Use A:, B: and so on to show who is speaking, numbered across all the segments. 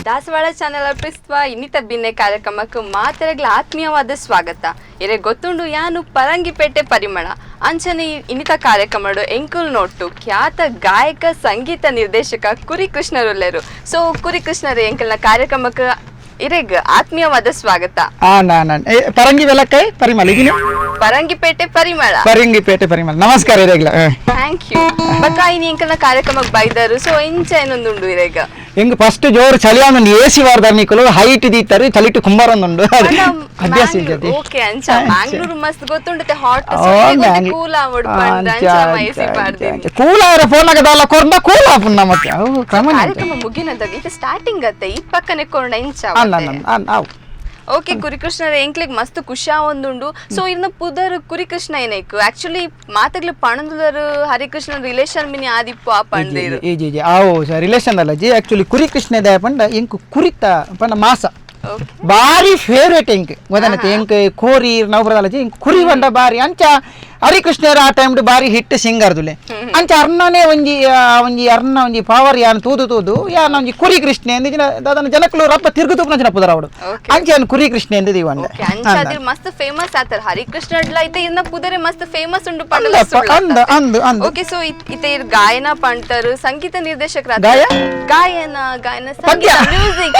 A: ದಾಸವಾಳ ಚಾನೆಲ್ ಅರ್ಪಿಸುವ ಇನ್ನಿತ ಭಿನ್ನೆ ಕಾರ್ಯಕ್ರಮಕ್ಕೆ ಮಾತೆರೆಗ್ಲ ಆತ್ಮೀಯವಾದ ಸ್ವಾಗತ. ಇರೆ ಗೊತ್ತುಂಡು ಯಾನು ಪರಂಗಿಪೇಟೆ ಪರಿಮಳ ಅಂಚನೆ ಇನ್ನಿತ ಕಾರ್ಯಕ್ರಮ ಎಂಕುಲ್ ನೋಟು ಖ್ಯಾತ ಗಾಯಕ ಸಂಗೀತ ನಿರ್ದೇಶಕ ಕುರಿ ಕೃಷ್ಣರುಲ್ಲೇರು. ಸೊ ಕುರಿ ಕೃಷ್ಣರೇ ಎಂಕಲ್ನ ಕಾರ್ಯಕ್ರಮಕ್ಕೆ ಇರೆಗ್ ಆತ್ಮೀಯವಾದ ಸ್ವಾಗತ.
B: ಪರಂಗಿ ಬೆಲಕ್ಕೈ ಪರಿಮಳ
A: ಪರಂಗಿಪೇಟೆ ಪರಿಮಳ
B: ನಮಸ್ಕಾರ ಇರೆಗ್ಲ.
A: ಥ್ಯಾಂಕ್ ಯು ಬಕ್ಕ ಇನಿ ಎಂಕಲ್ನ ಕಾರ್ಯಕ್ರಮಕ್ಕೆ ಬೈದರು. ಸೊ ಇಂಚ ಏನೊಂದುಂಡು ಇರೆಗ
B: ಎಂಗ್ ಫಸ್ಟ್ ಜೋರು ಚಳಿಯಾನೊಂದು ಎಸಿ ವಾರದಾರ ನಿಕಲು ಹೈಟ್ ದೀತಾರೆ ಚಳಿಟ್ಟು ಕುಂಬಾರೊಂದುಂಡು ಅಭ್ಯಾಸ ಇದ್ದತಿ.
A: ಓಕೆ ಅಂಚ ಬ್ಯಾಂಗ್ಳೂರು ಮಸ್ತ್ ಗೊತ್ತುಂಡತೆ ಹಾಟ್ ಕೂಲ್ ಆವಡ್ ಪಂಡ ಅಂಚ ಮೈಸಿ ಪಾಡ್ದೆ
B: ಕೂಲ್ ಅವರ ಫೋನ್ ಆಗದಲ್ಲ ಕೊರ್ದ ಕೂಲ್ ಆಪುನ್ನ ಮತ್ತೆ ಅವು ಕ್ರಮ
A: ಕಾರ್ಯಕ್ರಮ ಮುಗಿನದಾಗ ಇದು ಸ್ಟಾರ್ಟಿಂಗ್ ಅತ್ತೆ ಈ ಪಕ್ಕನೆ ಕೊರ್ಡ ಇಂಚ ಓಕೆ ಕುರಿಕೃಷ್ಣರ ಎಂಕ್ಲಿಗ್ ಮಸ್ತ್ ಖುಷಿ ಒಂದುಂಡು. ಸೊ ಇನ್ನ ಪುದರ್ ಕುರಿಕೃಷ್ಣ ಏನೈಕು ಆಕ್ಚುಲಿ ಮಾತಗ್ಲು ಪಣಂದುಲರು ಹರಿಕೃಷ್ಣ ರಿಲೇಷನ್ ಮಿನಿ ಆದಿಪ್ಪು ಆ ಪಂಡೇರು
B: ಈ ಜಿ ಆವು ರಿಲೇಷನ್ ಅಲ್ಲ ಜಿ ಆಕ್ಚುಲಿ ಕುರಿಕೃಷ್ಣ ದ ಪಂಡ ಎಂಕು ಕುರಿತ ಪಂಡ ಮಾಸ ಬಾರಿ ಫೇವ್ರೇಟ್ ಎಂಕ್ ಗೊತ್ತಾನತ್ತೆ ಎಂಕ್ ಕೋರಿ ನಾವು ಬರಲ್ಲ ಜಿ ಕುರಿ ಬಂಡ ಬಾರಿ ಅಂಚ ಹರಿಕೃಷ್ಣರ ಆ ಟೈಮ್ ಬಾರಿ ಹಿಟ್ ಸಿಂಗರ್ದುಲೆ ಅಂಚ ಅರ್ಣನೇ ಒಂಜಿ ಅರ್ಣ ಒಂಜಿ ಪವರ್ ಯಾನ್ ತೂದು ಯಾನ ಒಂಜಿ ಕುರಿ ಕೃಷ್ಣ ಎಂದಿನ ದಾದನ ಜನಕಲು ರಪ್ಪ ತಿರುಗುತುಪ್ನ ಜನ ಪುದರ ಅವಡು ಅಂಚ ಯಾನ್ ಕುರಿ ಕೃಷ್ಣ ಎಂದ ದಿವಂಡ
A: ಅಂಚ ಅದಿರ್ ಮಸ್ತ್ ಫೇಮಸ್ ಆತರ ಹರಿಕೃಷ್ಣಡ್ಲ ಐತೆ ಇನ್ನ ಪುದರೆ ಮಸ್ತ್ ಫೇಮಸ್ ಉಂಡು ಪಂಡ
B: ಅಂದ
A: ಓಕೆ ಸೊ ಇತೆ ಇರ್ ಗಾಯನ ಪಂಟರು ಸಂಗೀತ ನಿರ್ದೇಶಕರ ಗಾಯನ ಸಂಗೀತ ಮ್ಯೂಸಿಕ್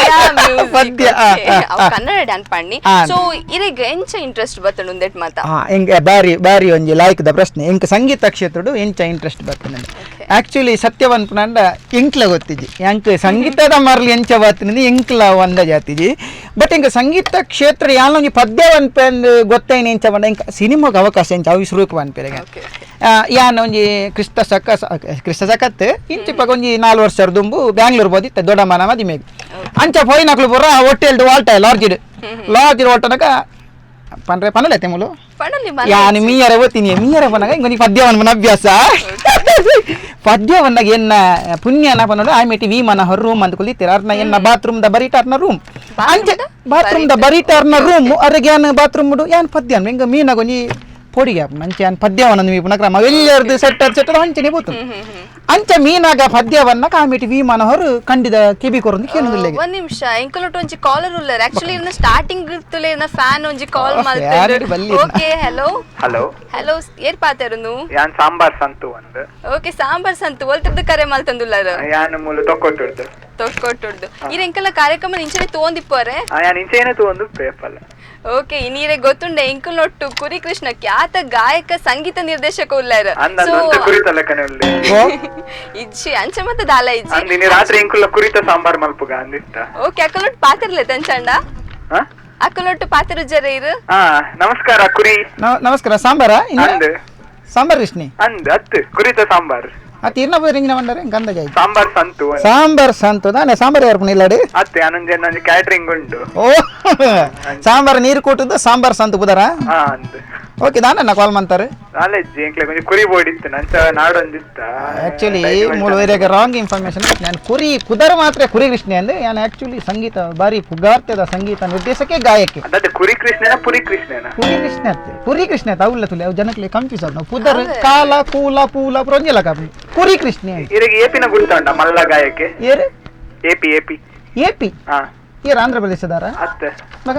A: ಪದ್ಯ ಕನ್ನಡ ಡ್ಯಾನ್ಸ್ ಪಣ್ಣಿ. ಸೊ ಇರೆಗ್ ಎಂಚ ಇಂಟ್ರೆಸ್ಟ್ ಬತ್ತುಂಡು ಒಂದೆಟ್ ಮಾತ
B: ಎಂಕ್ ಬಾರಿ ಒಂಜಿ ಲಾಯ್ಕದ ಪ್ರಶ್ನೆ ಎಂಕ್ ಸಂಗೀತ ಕ್ಷೇತ್ರಡು ಎಂಚ ಇಂಟ್ರೆಸ್ಟ್ ಬರ್ತದೆ ಆಕ್ಚುಲಿ ಸತ್ಯವನ್ ಪುನಂಡ ಎಂಕ್ಲ ಗೊತ್ತಿಜಿ ಎಂಕ್ ಸಂಗೀತದ ಮರ್ಲಿ ಎಂಚ ಬರ್ತದೆ ಎಂಕ್ಲ ಒಂದ ಜಾತಿಜಿ ಬಟ್ ಎಂಕ್ ಸಂಗೀತ ಕ್ಷೇತ್ರ ಯಾನ ಒಂಜಿ ಪದ್ಯವನ್ ಪಂದ್ ಗೊತ್ತೈನ ಎಂಚ ಬಂಡ ಎಂಕ್ ಸಿನಿಮಾಗ ಅವಕಾಶ ಎಂಚ ಅವು ಶುರುಕ್ ಬಂದ್ಪೆರೆಗೆ ಯಾನ್ ಒಂಜಿ ಕ್ರಿಸ್ತ ಸಕತ್ ಇಂಚಿಪ್ಪಾಗ ಒಂಜಿ 4 ವರ್ಷದ ದುಂಬು ಬ್ಯಾಂಗ್ಳೂರ್ ಬೋದಿತ್ತೆ ದೊಡ್ಡ ಮನ ಮದಿಮೆಗ್ ಅಂಚ ಪೋಯಿನಕ್ಲು ಪುರ ಹೋಟೆಲ್ದು ವಾಲ್ಟ ಲಾಡ್ಜ್ ಓಟನಕ ಪನ್ರೆ ಪನಲೈತೆ ಮುಲು ಯಾನು ಮೀಯರ ಓದ್ತೀನಿ ಮೀಯರ ಪನ್ನಾಗ ಇಂಕೊಂದು ಪದ್ಯವನ್ನ ಅಭ್ಯಾಸ ಪದ್ಯವನ್ನಾಗ ಎನ್ನ ಪುಣ್ಯನ ಪನ್ನೋಡು ಆಮೇಲೆ ವಿಮಾನ ಹೊರ ರೂಮ್ ಅಂತ ಕುಲಿತೀರ ಅರ್ನ ಎನ್ನ ಬಾತ್ರೂಮ್ ದ ಬರೀಟಾರ್ನ ರೂಮ್ ಅಂಚೆ ಬಾತ್ರೂಮ್ ದ ಬರೀಟಾರ್ನ ರೂಮ್ ಅವ್ರಿಗೆ ಏನ್ ಬಾತ್ರೂಮ್ ಏನ್ ಪದ್ಯ ಹಿಂಗ ಮೀನಾಗ ಒಂಜಿ ಪೊಡಿಗೆ ಅಂಚೆ ಏನ್ ಪದ್ಯವನ್ನ ನೀವು ಪುನಃ ಎಲ್ಲರದು ಸೆಟ್ಟರ್ ಹಂಚನೆ ಬೋತು ಅಂಚ ಮೀನಾಗ ಪದ್ಯವನ್ನ ಕಾಮಿಟಿ ವಿಮಾನ ಹೊರ ಕಂಡಿದ ಕಿಬಿ ಕೊರಂದು ಕೇಳುದಿಲ್ಲ
A: ಒಂದ್ ನಿಮಿಷ ಎಂಕಲೊಟ್ಟು ಒಂಜಿ ಕಾಲರ್ ಉಳ್ಳರ್ ಆಕ್ಚುಲಿ ಇನ್ನ ಸ್ಟಾರ್ಟಿಂಗ್ ಇರ್ತಲೆ ಇನ್ನ ಫ್ಯಾನ್ ಒಂಜಿ ಕಾಲ್ ಮಾಡ್ತಾರೆ. ಓಕೆ ಹಲೋ ಏರ್ ಪಾತೆರುನು
C: ಯಾನ್ ಸಾಂಬಾರ್ ಸಂತು ಅಂದ್
A: ಓಕೆ ಸಾಂಬಾರ್ ಸಂತು ಒಲ್ತದ ಕರೆ ಮಲ್ತಂದುಲ್ಲರ
C: ಯಾನ್ ಮೂಲ ತೊಕ್ಕೊಟ್ಟುಡ್ದು
A: ಇರ ಎಂಕಲ ಕಾರ್ಯಕ್ರಮ ಇಂಚನೆ ತೋಂದಿಪ್ಪರೆ
C: ಯಾನ್ ಇಂಚೆನೆ ತೋಂದು ಪೇಪಲ್.
A: ಓಕೆ ಇನ್ನೀರೆ ಗೊತ್ತುಂಡೆ ಎಂಕುಲೊಟ್ಟು ಕುರಿ ಕೃಷ್ಣ ಖ್ಯಾತ ಗಾಯಕ ಸಂಗೀತ ನಿರ್ದೇಶಕ ಉಳ್ಳಾರ ಇಜ್ಜಿ ಅಂಚ ಮತ್ತೆ ದಾಲ ಇಜ್ಜಿ
C: ರಾತ್ರಿ ಎಂಕುಲ ಕುರಿತ ಸಾಂಬಾರ್ ಮಲ್ಪುಗ ಅಂದಿತ್ತ.
A: ಓಕೆ ಅಕ್ಕಲೊಟ್ಟು ಪಾತಿರ್ಲೆ ತಂಚಂಡ ಅಕ್ಕಲೊಟ್ಟು ಪಾತಿರು ಜರ ಇರು.
C: ನಮಸ್ಕಾರ ಕುರಿ
B: ನಮಸ್ಕಾರ ಸಾಂಬಾರ ಸಾಂಬಾರ್ ಕೃಷ್ಣಿ
C: ಅಂದ್ ಅತ್ ಕುರಿತ ಸಾಂಬಾರ್
B: ತೀರ್ನ ರಿಂಗಿನ ಬಂದರೆ ಗಂಧ ಜಾಯಿ
C: ಸಾಂಬಾರ್ ಸಂತು
B: ನಾನೇ ಸಾಂಬಾರ್ ಯಾರು ಇಲ್ಲಾಡಿ
C: ಅತ್ತೆ ಅನಂಜ ಕ್ಯಾಟ್ರಿಂಗ್ ಉಂಟು.
B: ಓ ಸಾಂಬಾರ್ ನೀರು ಕೊಟ್ಟದ್ದು ಸಾಂಬಾರ್ ಸಂತು ಬುದಾರ ಓಕೆ ದಾನ ಕಾಲ್ ಮಾಡ್ತಾರೆ
C: ಕುರಿ ಬೋಡಿತ್ತು ನಂಚ ನಾಡೊಂದಿತ್ತ
B: ಆಕ್ಚುಲಿ ಮೂಲವೇರಿಯಾಗ ರಾಂಗ್ ಇನ್ಫಾರ್ಮೇಶನ್ ನಾನು ಕುರಿ ಕುದರ ಮಾತ್ರ ಕುರಿ ಕೃಷ್ಣ ಅಂದ್ರೆ ನಾನು ಆಕ್ಚುಲಿ ಸಂಗೀತ ಬಾರಿ ಪುಗಾರ್ತದ ಸಂಗೀತ ನಿರ್ದೇಶಕ ಗಾಯಕಿ
C: ಕುರಿ ಕೃಷ್ಣನ ಪುರಿ
B: ಕೃಷ್ಣ ಅವಲ್ಲ ತುಲೆ ಅವು ಜನಕ್ಕೆ ಕನ್ಫ್ಯೂಸ್ ಆಗ ನಾವು ಪುದರ್ ಕಾಲ ಕೂಲ ಪೂಲ ಪ್ರೊಂಜಲ ಕಾಪಿ ಕುರಿ ಕೃಷ್ಣ
C: ಏಪಿನ ಗುರುತ ಮಲ್ಲ ಗಾಯಕ್ಕೆ
B: ಏಪಿ ಏರ ಆಂಧ್ರ ಪ್ರದೇಶದಾರ ಮಗ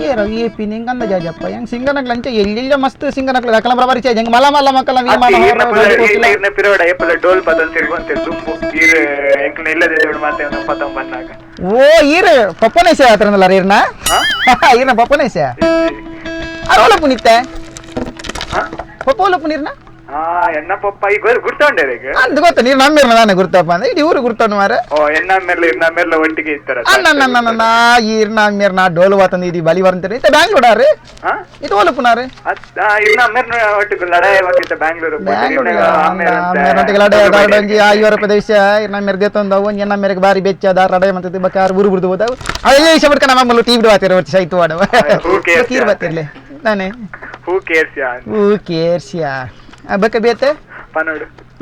B: ಏರ ಏಪಿ ನಿಂಗ ಅಂದ ಜಾಜಪ್ಪ ಹೆಂಗ್ ಸಿಂಗನಕ್ಲ ಅಂಚೆ ಎಲ್ಲೆಲ್ಲ ಮಸ್ತ್ ಸಿಂಗನಕ್ಲ ದಕಲ ಬರಬರಿ ಚೇಂಜ್ ಹೆಂಗ್ ಮಲ್ಲ ಮಕ್ಕಳ
C: ಡೋಲ್ ಬದಲ್ ತಿರುಗುವಂತೆ ದುಂಬು ಎಂಕ್ಲ ಇಲ್ಲದೆ ಮಾತೆ ಪದಂ ಬಂದಾಗ
B: ಓ ಈರ ಪಪ್ಪನೇಶ ಹತ್ರನಲ್ಲ ಈರ್ನ ಈರ್ನ ಪಪ್ಪನೇಶ ಅವಳ ಪುನಿತ್ತೆ ಪಪ್ಪೋಲ ಪುನೀರ್ನ
C: ಎನ್ನ ಪಪ್ಪ ಈಗ ಗುರ್ತೊಂಡೆ
B: ಅಂತ ಗೊತ್ತ ನೀರು ನಮ್ಮೇಲೆ ನಾನೇ ಗುರ್ತಪ್ಪ ಅಂದ್ರೆ ಇಡೀ ಊರು ಗುರ್ತವ್ ಮಾರ
C: ಎನ್ನ ಒಟ್ಟಿಗೆ ಇರ್ತಾರ
B: ಈರ್ನ ನಾ ಡೋಲು ವಾತಂದು ಇದು ಬಲಿ ಬರಂತಾರೆ ಇತ್ತ ಬ್ಯಾಂಗ್ಳೂರ್ ಇದು ಓಲಪ್ಪನಾರೆ ಬ್ಯಾಂಗ್ಳೂರ್ ಆಯುವರ ಪ್ರದೇಶ ನಮ್ಮೆರ್ ಗೆತ್ತೊಂದು ಒಂಜಿ ಎನ್ನ ಮೇರೆಗೆ ಬಾರಿ ಬೆಚ್ಚದ ರಡೆ ಮತ್ತೆ ಬಕಾರ ಊರು ಬಿಡ್ದು ಹೋದ ಅಯ್ಯೋ ಇಷ್ಟ ಬಿಡ್ಕ ನಮ್ಮಲ್ಲಿ ಟಿ ಬಿಡು ಆತಿರ ವರ್ಷ ಆಯ್ತು ಆಡವ ತೀರ್ ಬರ್ತಿರ್ಲಿ ನಾನೇ ಹೂ ಕೇರ್ಸ್ಯಾ ಬಕ್ಕ ಬೇತೆ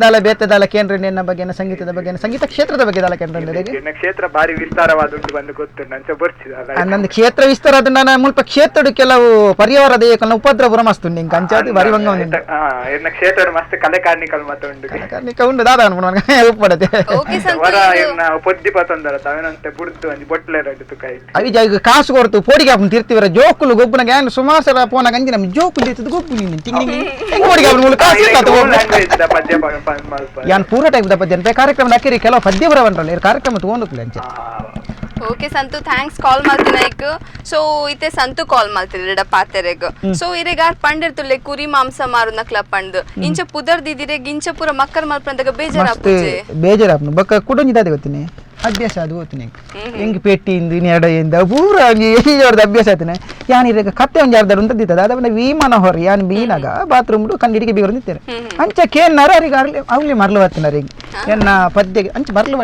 B: ದಾಲ ಬೇತೆ ದಾಲ ಕೇಂದ್ರ ಎನ್ನ ಬಗ್ಗೆ ಸಂಗೀತದ ಬಗ್ಗೆ ಸಂಗೀತ ಕ್ಷೇತ್ರದ ಬಗ್ಗೆ ದಾಲ ಕೇಂದ್ರ
C: ಎನ್ನ ಕ್ಷೇತ್ರ ಬಾರಿ ವಿಸ್ತಾರವಾದ ಉಂಟು ಬಂದು ಗೊತ್ತು ನಂಚ ಬರ್ತಿದ
B: ನಂದು ಕ್ಷೇತ್ರ ವಿಸ್ತಾರ ಅದು ನಾನು ಮುಲ್ಪ ಕ್ಷೇತ್ರ ಕೆಲವು ಪರಿವಾರ ದೇಯಕಲ್ನ ಉಪದ್ರವ ಮಸ್ತು ನಿಂಗೆ ಅಂಚಾದಿ ಬಾರಿ ಬಂಗ
C: ಎನ್ನ ಕ್ಷೇತ್ರ ಮಸ್ತ್ ಕಲೆ ಕಾರ್ಣಿಕಲ್ ಮತ್ತೆ ಉಂಟು
B: ಕಾರ್ಣಿಕ ಉಂಡು ದಾದ ಅನ್ಬಿಡ ಉಪ್ಪಡದೆ
A: ಓಕೆ ಸಂತು
C: ವರ ಎನ್ನ ಪೊದ್ದಿ ಪತ್ತೊಂದರ ತಾವೇನಂತೆ ಬುಡ್ದು ಒಂಜಿ ಬೊಟ್ಲೆ ರಡ್ಡು ತುಕ ಐತಿ
B: ಅವಿಜ ಈಗ ಕಾಸು ಕೊಡ್ತು ಪೋಡಿಗೆ ಹಾಕೊಂಡು ತಿರ್ತಿವರ ಜೋಕುಲು ಗೊಬ್ಬನ ಗ್ಯಾನ್ ಸುಮಾರು ಸಲ ಫೋನ್ ಗಂಜಿ ನಮ್ಗೆ ಜೋಕುಲು ಇರ್ತದೆ ಗೊಬ್ಬು ನೀನು ತಿಂಗಿ ಪೋಡಿಗೆ ಹಾಕೊಂಡು ಕಾಸು ಇರ್ತದೆ
C: ಪದ್ಯ ಮಲ್ಪ
B: ಯಾನ್ ಪೂರ ಟೈಪ್ ದ ಪದ್ಯ ಕಾರ್ಯಕ್ರಮ ಹಾಕಿರಿ ಕೆಲವು ಪದ್ಯ ಬರವನ್ರಲ್ಲ ಕಾರ್ಯಕ್ರಮ ತಗೊಂಡು ಅಂಚೆ
A: ಓಕೆ ಸಂತು ಥ್ಯಾಂಕ್ಸ್ ಕಾಲ್ ಮಾಡ್ತೀನೈಕ್ ಸೊ ಇತ್ತೆ ಸಂತು ಕಾಲ್ ಮಾಡ್ತಿರ ಪಾತೆರೆಗ್ ಸೊ ಇರೆಗಾರ್ ಪಂಡಿರ್ತುಲ್ಲೆ ಕುರಿ ಮಾಂಸ ಮಾರುನ ಕ್ಲಬ್ ಪಂಡ್ ಇಂಚ ಪುದರ್ದಿದಿರೆ ಗಿಂಚ ಪೂರ ಮಕ್ಕರ್ ಮಲ್ಪಂದಾಗ ಬೇಜಾರಾಪುಜೆ
B: ಬೇಜಾರಾಪ್ನು ಬಕ್ಕ ಕುಡಂಜಿದಾದೆ ಗೊತ್ತೀನಿ ಅಭ್ಯಾಸ ಅದು ಹೋಗ್ತೀನಿ ಹೆಂಗೆ ಪೆಟ್ಟಿಂದ ಇನ್ನೆರಡೆಯಿಂದ ಪೂರ ಅವ್ರದ್ದು ಅಭ್ಯಾಸ ಆಯ್ತಾನೆ ಯಾನಿರಾಗ ಕತ್ತೆ ಒಂದು ಜಾರದಾಡು ಅಂತ ದಿತ್ತದ ಅದನ್ನ ವಿಮಾನ ಹೊರ ಯಾನ್ ಬೀನಾಗ ಬಾತ್ರೂಮ್ ಕಂಡಿಡಿಗೆ ಬೀಗರು ನಿಂತಾರೆ ಅಂಚ ಕೇನ್ನಾರ ಅವ್ರಿಗೆ ಅವ್ಲಿ ಮರ್ಲು ಬರ್ತಿನಾರ ಈಗ ಎನ್ನ ಪದ್ಯಗೆ ಅಂಚ ಮರ್ಲು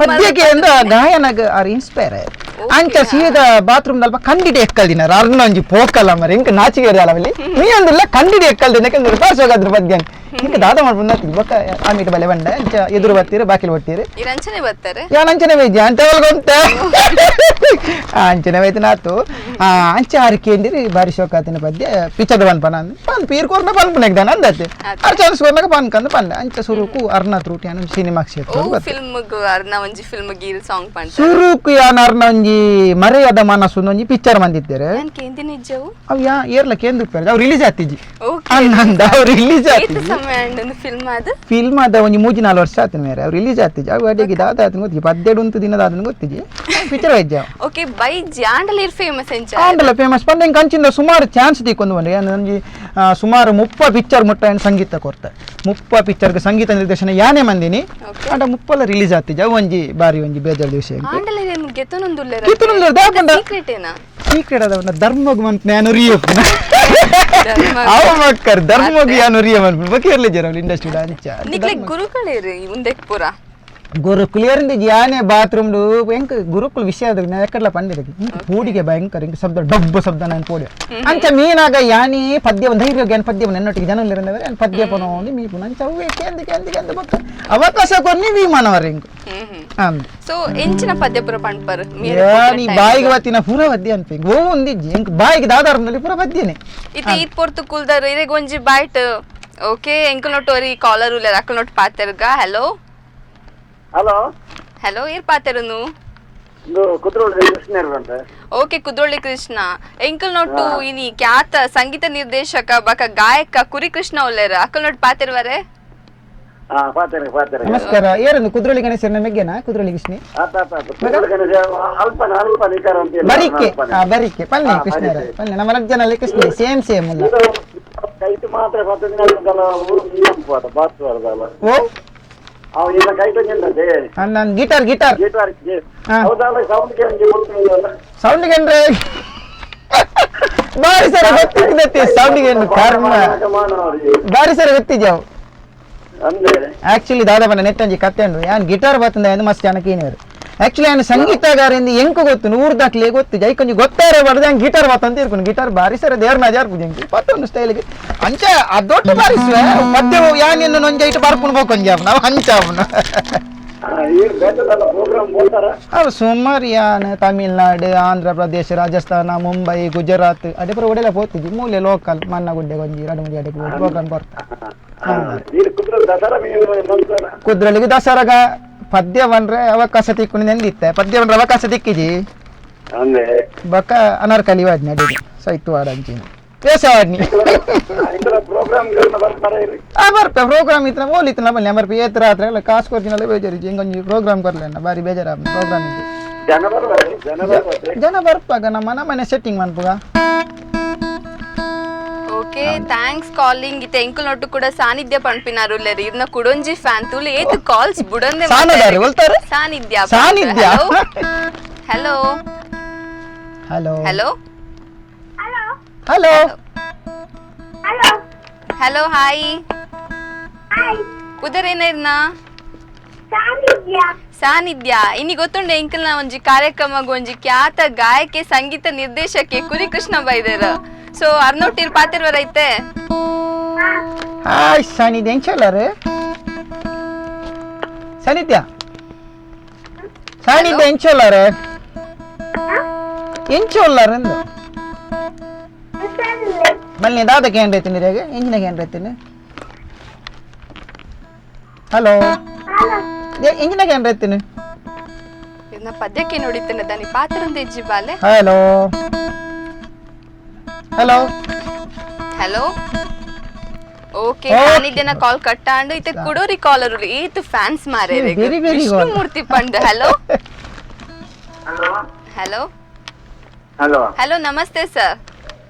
B: ಪದ್ಯಕ್ಕೆ ಅಂದ ಗಾಯನಾಗ ಆರ್ ಇನ್ಸ್ಪೈರ್ ಅಂಚ ಸೀದಾ ಬಾತ್ರೂಮ್ ದಲ್ಪ ಕಂಡಿಡಿ ಎಕ್ಕಲ್ದಿನಾರ ಅರ್ನ ಒಂಜಿ ಪೋಕಲ್ಲ ಮರ ಇಂಕ ನಾಚಿಕೆ ಅಲವಲ್ಲಿ ನೀ ಅಂದಿಲ್ಲ ಕಂಡಿಡಿ ಎಕ್ಕಲ್ದಿನ ಯಾಕಂದ್ರೆ ಪಾಸ್ ಹೋಗಾದ್ರ ಪದ್ಯ ಇಂಕ ದಾದ ಮಾಡ್ಬಂದ ಬೊಕ್ಕ ಆಮೀಟ ಬಲೆ ಬಂಡ ಅಂಚ ಎದುರು ಬರ್ತೀರಿ ಬಾಕಿಲು ಬರ್ತೀರಿ
A: ಇರಂಚನೆ ಬರ್ತಾರೆ
B: ಯಾನ್ ಅಂಚನೆ ವೈದ್ಯ ಅಂತ ಗೊತ್ತ ಅಂಚನೆ ವೈದ್ಯ ನಾತು ಅಂಚ ಆರಿಕೆ ಅಂದಿರಿ ಬಾರಿ ಶೋಕಾತಿನ ಪದ್ಯ ಪಿಚ್ಚದ ಪನ್ಪನ ಪನ್ ಪೀರ್ಕೋರ್ನ ಪನ್ಪನೆಗ್ದಾನ ಅಂದತ್ತೆ ಅರ್ಚನ್ಸ್ಕೋರ್ನಾಗ ಪನ್ಕಂದು ಪನ್ನೆ ಅಂಚ ಸುರುಕು ಅರ್ನ ತ್ರೂಟಿ ಅನ್ನ ಸಿನಿಮಾ ಕ್ಷೇತ್ರ
A: ಫಿಲ್ಮ್ಗ್ ಅರ್ನ ಒಂಜಿ ಫಿಲ್ಮ್ ಗೀಲ್ ಸಾಂಗ್ ಪಂಡ
B: ಸುರುಕು ಯಾನ್ ಅರ್ನ ಒಂಜಿ ಮರೆಯದ ಮನಸ್ಸು ಒಂಜಿ ಪಿಕ್ಚರ್ ಬಂದಿದ್ದಾರೆ
A: ನಾನ್ ಕೇಂದಿನ ಇಜ್ಜವು
B: ಅವ್ ಯಾ ಏರ್ಲ ಕೇಂದು ಉಪ್ಪೇರ ಅವ್ ರಿಲೀಸ್ ಆತಿಜಿ
A: ಓಕೆ
B: ಅನ್ನಂದ ಅವ್ ರಿಲೀಸ್
A: ಏತ್
B: ಆತಿಜಿ
A: ಸಮಯ ಅಂಡ್ ಫಿಲ್ಮ್ ಅದು
B: ಫಿಲ್ಮ್ ಅದ ಒಂಜಿ 3-4 ವರ್ಷ ಆತಿನ ಮೇರೆ ಅವ್ ರಿಲೀಸ್ ಆತಿಜಿ ಅವ್ ಅಡಿಗೆ ದಾದ ಆತನ ಗೊತ್ತಿಜಿ 12 ದಿನದ ಆತನ ಗೊತ್ತಿಜಿ ಪಿಕ್ಚರ್ ವೈಜ್ಜ
A: ಓಕೆ ಬೈ ಜಾಂಡಲ್ ಇರ್ ಫೇಮಸ್ ಎಂಚ
B: ಆಂಡಲ ಫೇಮಸ್ ಪಂಡ ಕಂಚಿಂದ ಸುಮಾರು ಚಾನ್ಸ್ ತಿಕ್ಕೊಂದು ಬಂದ್ರೆ ಒಂಜಿ ಸುಮಾರು 30 ಪಿಕ್ಚರ್ ಮುಟ್ಟ ಸಂಗೀತ ಕೊರ್ತೆ 30 ಪಿಕ್ಚರ್ಗೆ ಸಂಗೀತ ನಿರ್ದೇಶನ ಯಾನೇ ಮಂದಿನಿ ಅಂಡ 30 ರಿಲೀಸ್ ಆತಿಜ ಒಂಜಿ ಬಾರಿ ಒಂಜಿ ಬೇಜಾರ್ ದಿವಸ
A: ಆಂಡಲ್ ಇರ್ ಗೆತನೊಂದುಲ್ಲೆ
B: ಕಿತ್ತುನೊಂದು ದಾಪಂಡ
A: ಸೀಕ್ರೆಟ್ ಏನ
B: ಸೀಕ್ರೆಟ್ ಅದವನ್ನ ಧರ್ಮಗ್ ಮಂತ್ ನಾನು ರಿಯಪ್ಪನ ಅವ ಮಕ್ಕರ್ ಧರ್ಮಗ್ ಯಾನು ರಿಯ ಮನ್ಪು ಬಕೇರ್ಲೆ ಜರ ಇಂಡಸ್ಟ್ರಿ ಅಂಚ
A: ನಿಕ್ಲೆ ಗುರುಗಳೇರಿ ಮುಂದೆಕ್ ಪೂರ
B: ಗುರುಕುಲ್ ಯಾನೇ ಬಾತ್ರೂಮ್ ಎಂಕ್ ಗುರುಕುಲ್ ವಿಷಯ ಎಕ್ಕಡ್ಲ ಪಂಡಿದ ಪೂಡಿಗೆ ಭಯಂಕರ ಇಂಕ ಶಬ್ದ ಡಬ್ಬ ಶಬ್ದ ನಾನು ಪೋಡಿ ಅಂಚ ಮೀನಾಗ ಯಾನಿ ಪದ್ಯ ಧೈರ್ಯ ಜ್ಞಾನ ಪದ್ಯ ನನ್ನೊಟ್ಟಿಗೆ ಜನ ಇರಂದವರೆ ಪದ್ಯ ಪನೋ ಮೀ ಪುನ ಅಂಚ ಅವೇ ಕೇಂದಿ ಬಕ್ಕ ಅವಕಾಶ ಕೊರ್ನಿ ವಿಮಾನವರ ಇಂಕು
A: ಸೊ ಎಂಚಿನ ಪದ್ಯ ಪುರ ಪಂಡ್ಪರ್
B: ಯಾನಿ ಬಾಯಿಗೆ ಬತ್ತಿನ ಪೂರ ಪದ್ಯ ಅನ್ಪಿ ಓ ಒಂದಿಜ್ಜಿ ಎಂಕ್ ಬಾಯಿಗೆ ದಾದಾರನಲ್ಲಿ ಪೂರ ಪದ್ಯನೇ
A: ಇತ್ತೆ ಈತ್ ಪೊರ್ತು ಕುಲ್ದರ್ ಇರೆಗ್ ಒಂಜಿ ಬೈಟ್ ಓಕೆ ಎಂಕಲ್ ನೋಟೋರಿ ಕಾಲರ್ ಉಲ್ಲೆ ಅಕಲ್ ನೋಟ್ ಪಾತೆರ್ಗ ಹಲೋ
D: ಹಲೋ
A: ಹಲೋ ಏರ್ ಪಾತೆರನು
D: ಇದು ಕುದ್ರೋಳಿ ಕೃಷ್ಣ ಅಂತ
A: ಓಕೆ ಕುದ್ರೋಳಿ ಕೃಷ್ಣ ಎಂಕಲ್ ನೋಟು ಇನಿ ಖ್ಯಾತ ಸಂಗೀತ ನಿರ್ದೇಶಕ ಬಕ ಗಾಯಕ ಕುರಿ ಕೃಷ್ಣ ಒಲ್ಲೆರ ಅಕಲ್ ನೋಟ್ ಪಾತೆರ್ವರೆ
D: ಹಾ ಪಾತೆರೆ
B: ನಮಸ್ಕಾರ ಏರನ್ನು ಕುದ್ರೋಳಿ ಗಣೇಶನ ಮೆಗ್ಗೆನಾ ಕುದ್ರೋಳಿ ಕೃಷ್ಣ
D: ಕುದ್ರೋಳಿ ಗಣೇಶ ಅಲ್ಪ ನಿಕಾರ ಅಂತ
B: ಬರಿಕೆ ಬರಿಕೆ ಪಲ್ಲೆ ಕೃಷ್ಣರ ಪಲ್ಲೆ ನಮ್ಮ ರಜ್ಜನಲ್ಲಿ ಕೃಷ್ಣ ಸೇಮ್ ಅಲ್ಲ
D: ಕೈತು ಮಾತ್ರ 10 ದಿನ ಊರು ನೀರು ಬಾತ್ ವರದಲ್ಲ
B: ಓ
D: ಅವ ಇಲ್ಲ ಕೈತು ನಿಂದದೆ
B: ನಾನು ಗಿಟಾರ್
D: ಗಿಟಾರ್ ಹೌದಲ್ಲ ಸೌಂಡ್ ಕೇಳಿ ಗೊತ್ತಿಲ್ಲ
B: ಸೌಂಡ್ ಗೆಂದ್ರೆ ಬಾರಿ ಸರ ಗೊತ್ತಿದ್ದತಿ ಸೌಂಡ್ ಗೆಂದ್ರೆ ಕರ್ಮ ಬಾರಿ ಸರ ಗೊತ್ತಿಜಾವ್
D: ಅಂದ್ರೆ
B: ಆಕ್ಚುಲಿ ದಾದಾಪನ ನೆತ್ತಂಜಿ ಕತ್ತೆ ಉಂಡು ಯಾನ್ ಗಿಟಾರ್ ಬತ್ತಂದ ಎಂದು ಮಸ್ತ್ ಜನಕ್ಕೆ ಏನೇರು ಆಕ್ಚುಲಿ ನಾನು ಸಂಗೀತಗಾರಿಂದ ಎಂಕು ಗೊತ್ತು 100 ದಾಖಲೆ ಗೊತ್ತು ಜೈಕೊಂಜಿ ಗೊತ್ತಾರೆ ಬಡ್ದು ಹಂಗೆ ಗಿಟಾರ್ ಬತ್ತಂತ ಇರ್ಕೊಂಡು ಗಿಟಾರ್ ಬಾರಿ ಸರ ದೇವ್ರ ನಜಾರ್ ಪೂಜೆ ಪತ್ತೊಂದು ಸ್ಟೈಲ್ಗೆ ಅಂಚ ಅದೊಟ್ಟು ಬಾರಿಸುವ ಪದ್ಯ ಯಾನಿನ್ನು ನೊಂಜೈಟ್ ಬರ್ಪುಣ್ ಬೋಕೊಂಜಿ ಅವನ ನಾವು ಹಂಚ ಅವನ
D: ಪ್ರೋಗ್ರಾಮ್ ಬೋಲ್ತಾರ
B: ಅವು ಸುಮಾರು ಯಾನ್ ತಮಿಳ್ನಾಡು ಆಂಧ್ರ ಪ್ರದೇಶ ರಾಜಸ್ಥಾನ ಮುಂಬೈ ಗುಜರಾತ್ ಅದೇ ಪುರ ಒಡೆಲ್ಲ ಹೋಗ್ತಿದ್ವಿ ಮೂಲೆ ಲೋಕಲ್ ಮನ್ನಗುಡ್ಡೆ ಗೊಂಜಿ ರಡಮುಡಿ ಅಡೆ ಪ್ರೋಗ್ರಾಮ್ ಬರ್ತಾ ಕುದ್ರಳಿಗೆ ದಸರಾಗ ಪದ್ಯ ಬಂದ್ರೆ ಅವಕಾಶ ತಿಕ್ಕೊಂಡು ನೆಂದಿತ್ತೆ ಪದ್ಯ ಬಂದ್ರೆ ಅವಕಾಶ ತಿಕ್ಕಿಜಿ ಬಕ್ಕ ಅನಾರ್ಕಲಿ ವಾಡ್ನಿ ಅಡಿಗೆ ಸೈತು ವಾಡಂಚಿನ ದೇಶವಾಡ್ನಿ ಬರ್ಪ ಪ್ರೋಗ್ರಾಮ್ ಇತ್ತ ಓಲಿತ್ತು ಬನ್ನಿ ಅಮರ್ಪ ಏತ್ರ ಹತ್ರ ಎಲ್ಲ ಕಾಸು ಕೊಡ್ತೀನಲ್ಲ ಬೇಜಾರಿಜಿ ಹಿಂಗೊಂಜಿ ಪ್ರೋಗ್ರಾಮ್ ಬರ್ಲೇನ ಬಾರಿ ಬೇಜಾರ ಪ್ರೋಗ್ರಾಮ್ ಇದ್ದು ಜನ ಬರ್ಪಾಗ ನಮ್ಮ ಮನೆ ಸೆಟ್ಟಿಂಗ್ ಮನ್ಪುಗ
A: ಓಕೆ ಥ್ಯಾಂಕ್ಸ್ ಕಾಲಿಂಗ್ ಇತ್ತೆ ಎಂಕಲ್ ನೋಟು ಕೂಡ ಸಾನ್ನಿಧ್ಯ ಪಂಪಿನಾರು ಲೆರಿ ಇರ್ನ ಕುಡೊಂಜಿ ಫ್ಯಾನ್ ತುಲು ಏತ್ ಕಾಲ್ಸ್ ಬುಡಂದೆ
B: ಸಾನದಾರಿ ಒಲ್ತಾರೆ
A: Sannidhya
B: Sannidhya
A: hello
B: hello
A: hello
B: hello
A: hello hi ಕುದರೇನ ಸಾನ್ನಿಧ್ಯ ಇನಿ ಗೊತ್ತುಂಡೆ ಎಂಕಲ್ನ ಒಂಜಿ ಕಾರ್ಯಕ್ರಮಗ್ ಒಂಜಿ ಖ್ಯಾತ ಗಾಯಕೆ ಸಂಗೀತ ನಿರ್ದೇಶಕ್ಕೆ ಕುರಿ ಕೃಷ್ಣ ಬೈದೇರ ಸೊ ಅರ್ನೋಟಿರ್ ಪಾತಿರ್ವರ ಐತೆ
B: ಹಾಯ್ ಸಾನಿಧ್ಯ ಹೆಂಗ್ ಚಲಾರೆ ಸಾನಿಧ್ಯ ಸಾನಿಧ್ಯ ಎಂಚೋಲ್ಲಾರ ಎಂಚೋಲ್ಲಾರ ಅಂದ ಮಲ್ಲಿ ದಾದಕ್ಕೆ ಏನ್ ರೈತೀನಿ ರೇಗೆ ಎಂಜಿನಾಗ ಏನ್ ರೈತೀನಿ ಹಲೋ ಎಂಜಿನಾಗ ಏನ್ ರೈತೀನಿ
A: ಇದನ್ನ ಪದ್ಯಕ್ಕೆ ನೋಡಿದ್ದೇನೆ ದಾನಿ ಪಾತ್ರಂದ ಇಜ್ಜಿ ಬಾಲೆ
B: ಹಲೋ ಹಲೋ
A: ಹಲೋ ಓಕೆ ನಾನಿದ್ದೇನ ಕಾಲ್ ಕಟ್ಟಾಂಡು ಇತ್ತೆ ಕುಡೋರಿ ಕಾಲರ್ ಈತು ಫ್ಯಾನ್ಸ್ ಮಾರೇ
B: very, very good.
A: ಮೂರ್ತಿ ಪಂಡ್ hello
C: hello
A: hello
C: hello
A: hello ನಮಸ್ತೆ ಸರ್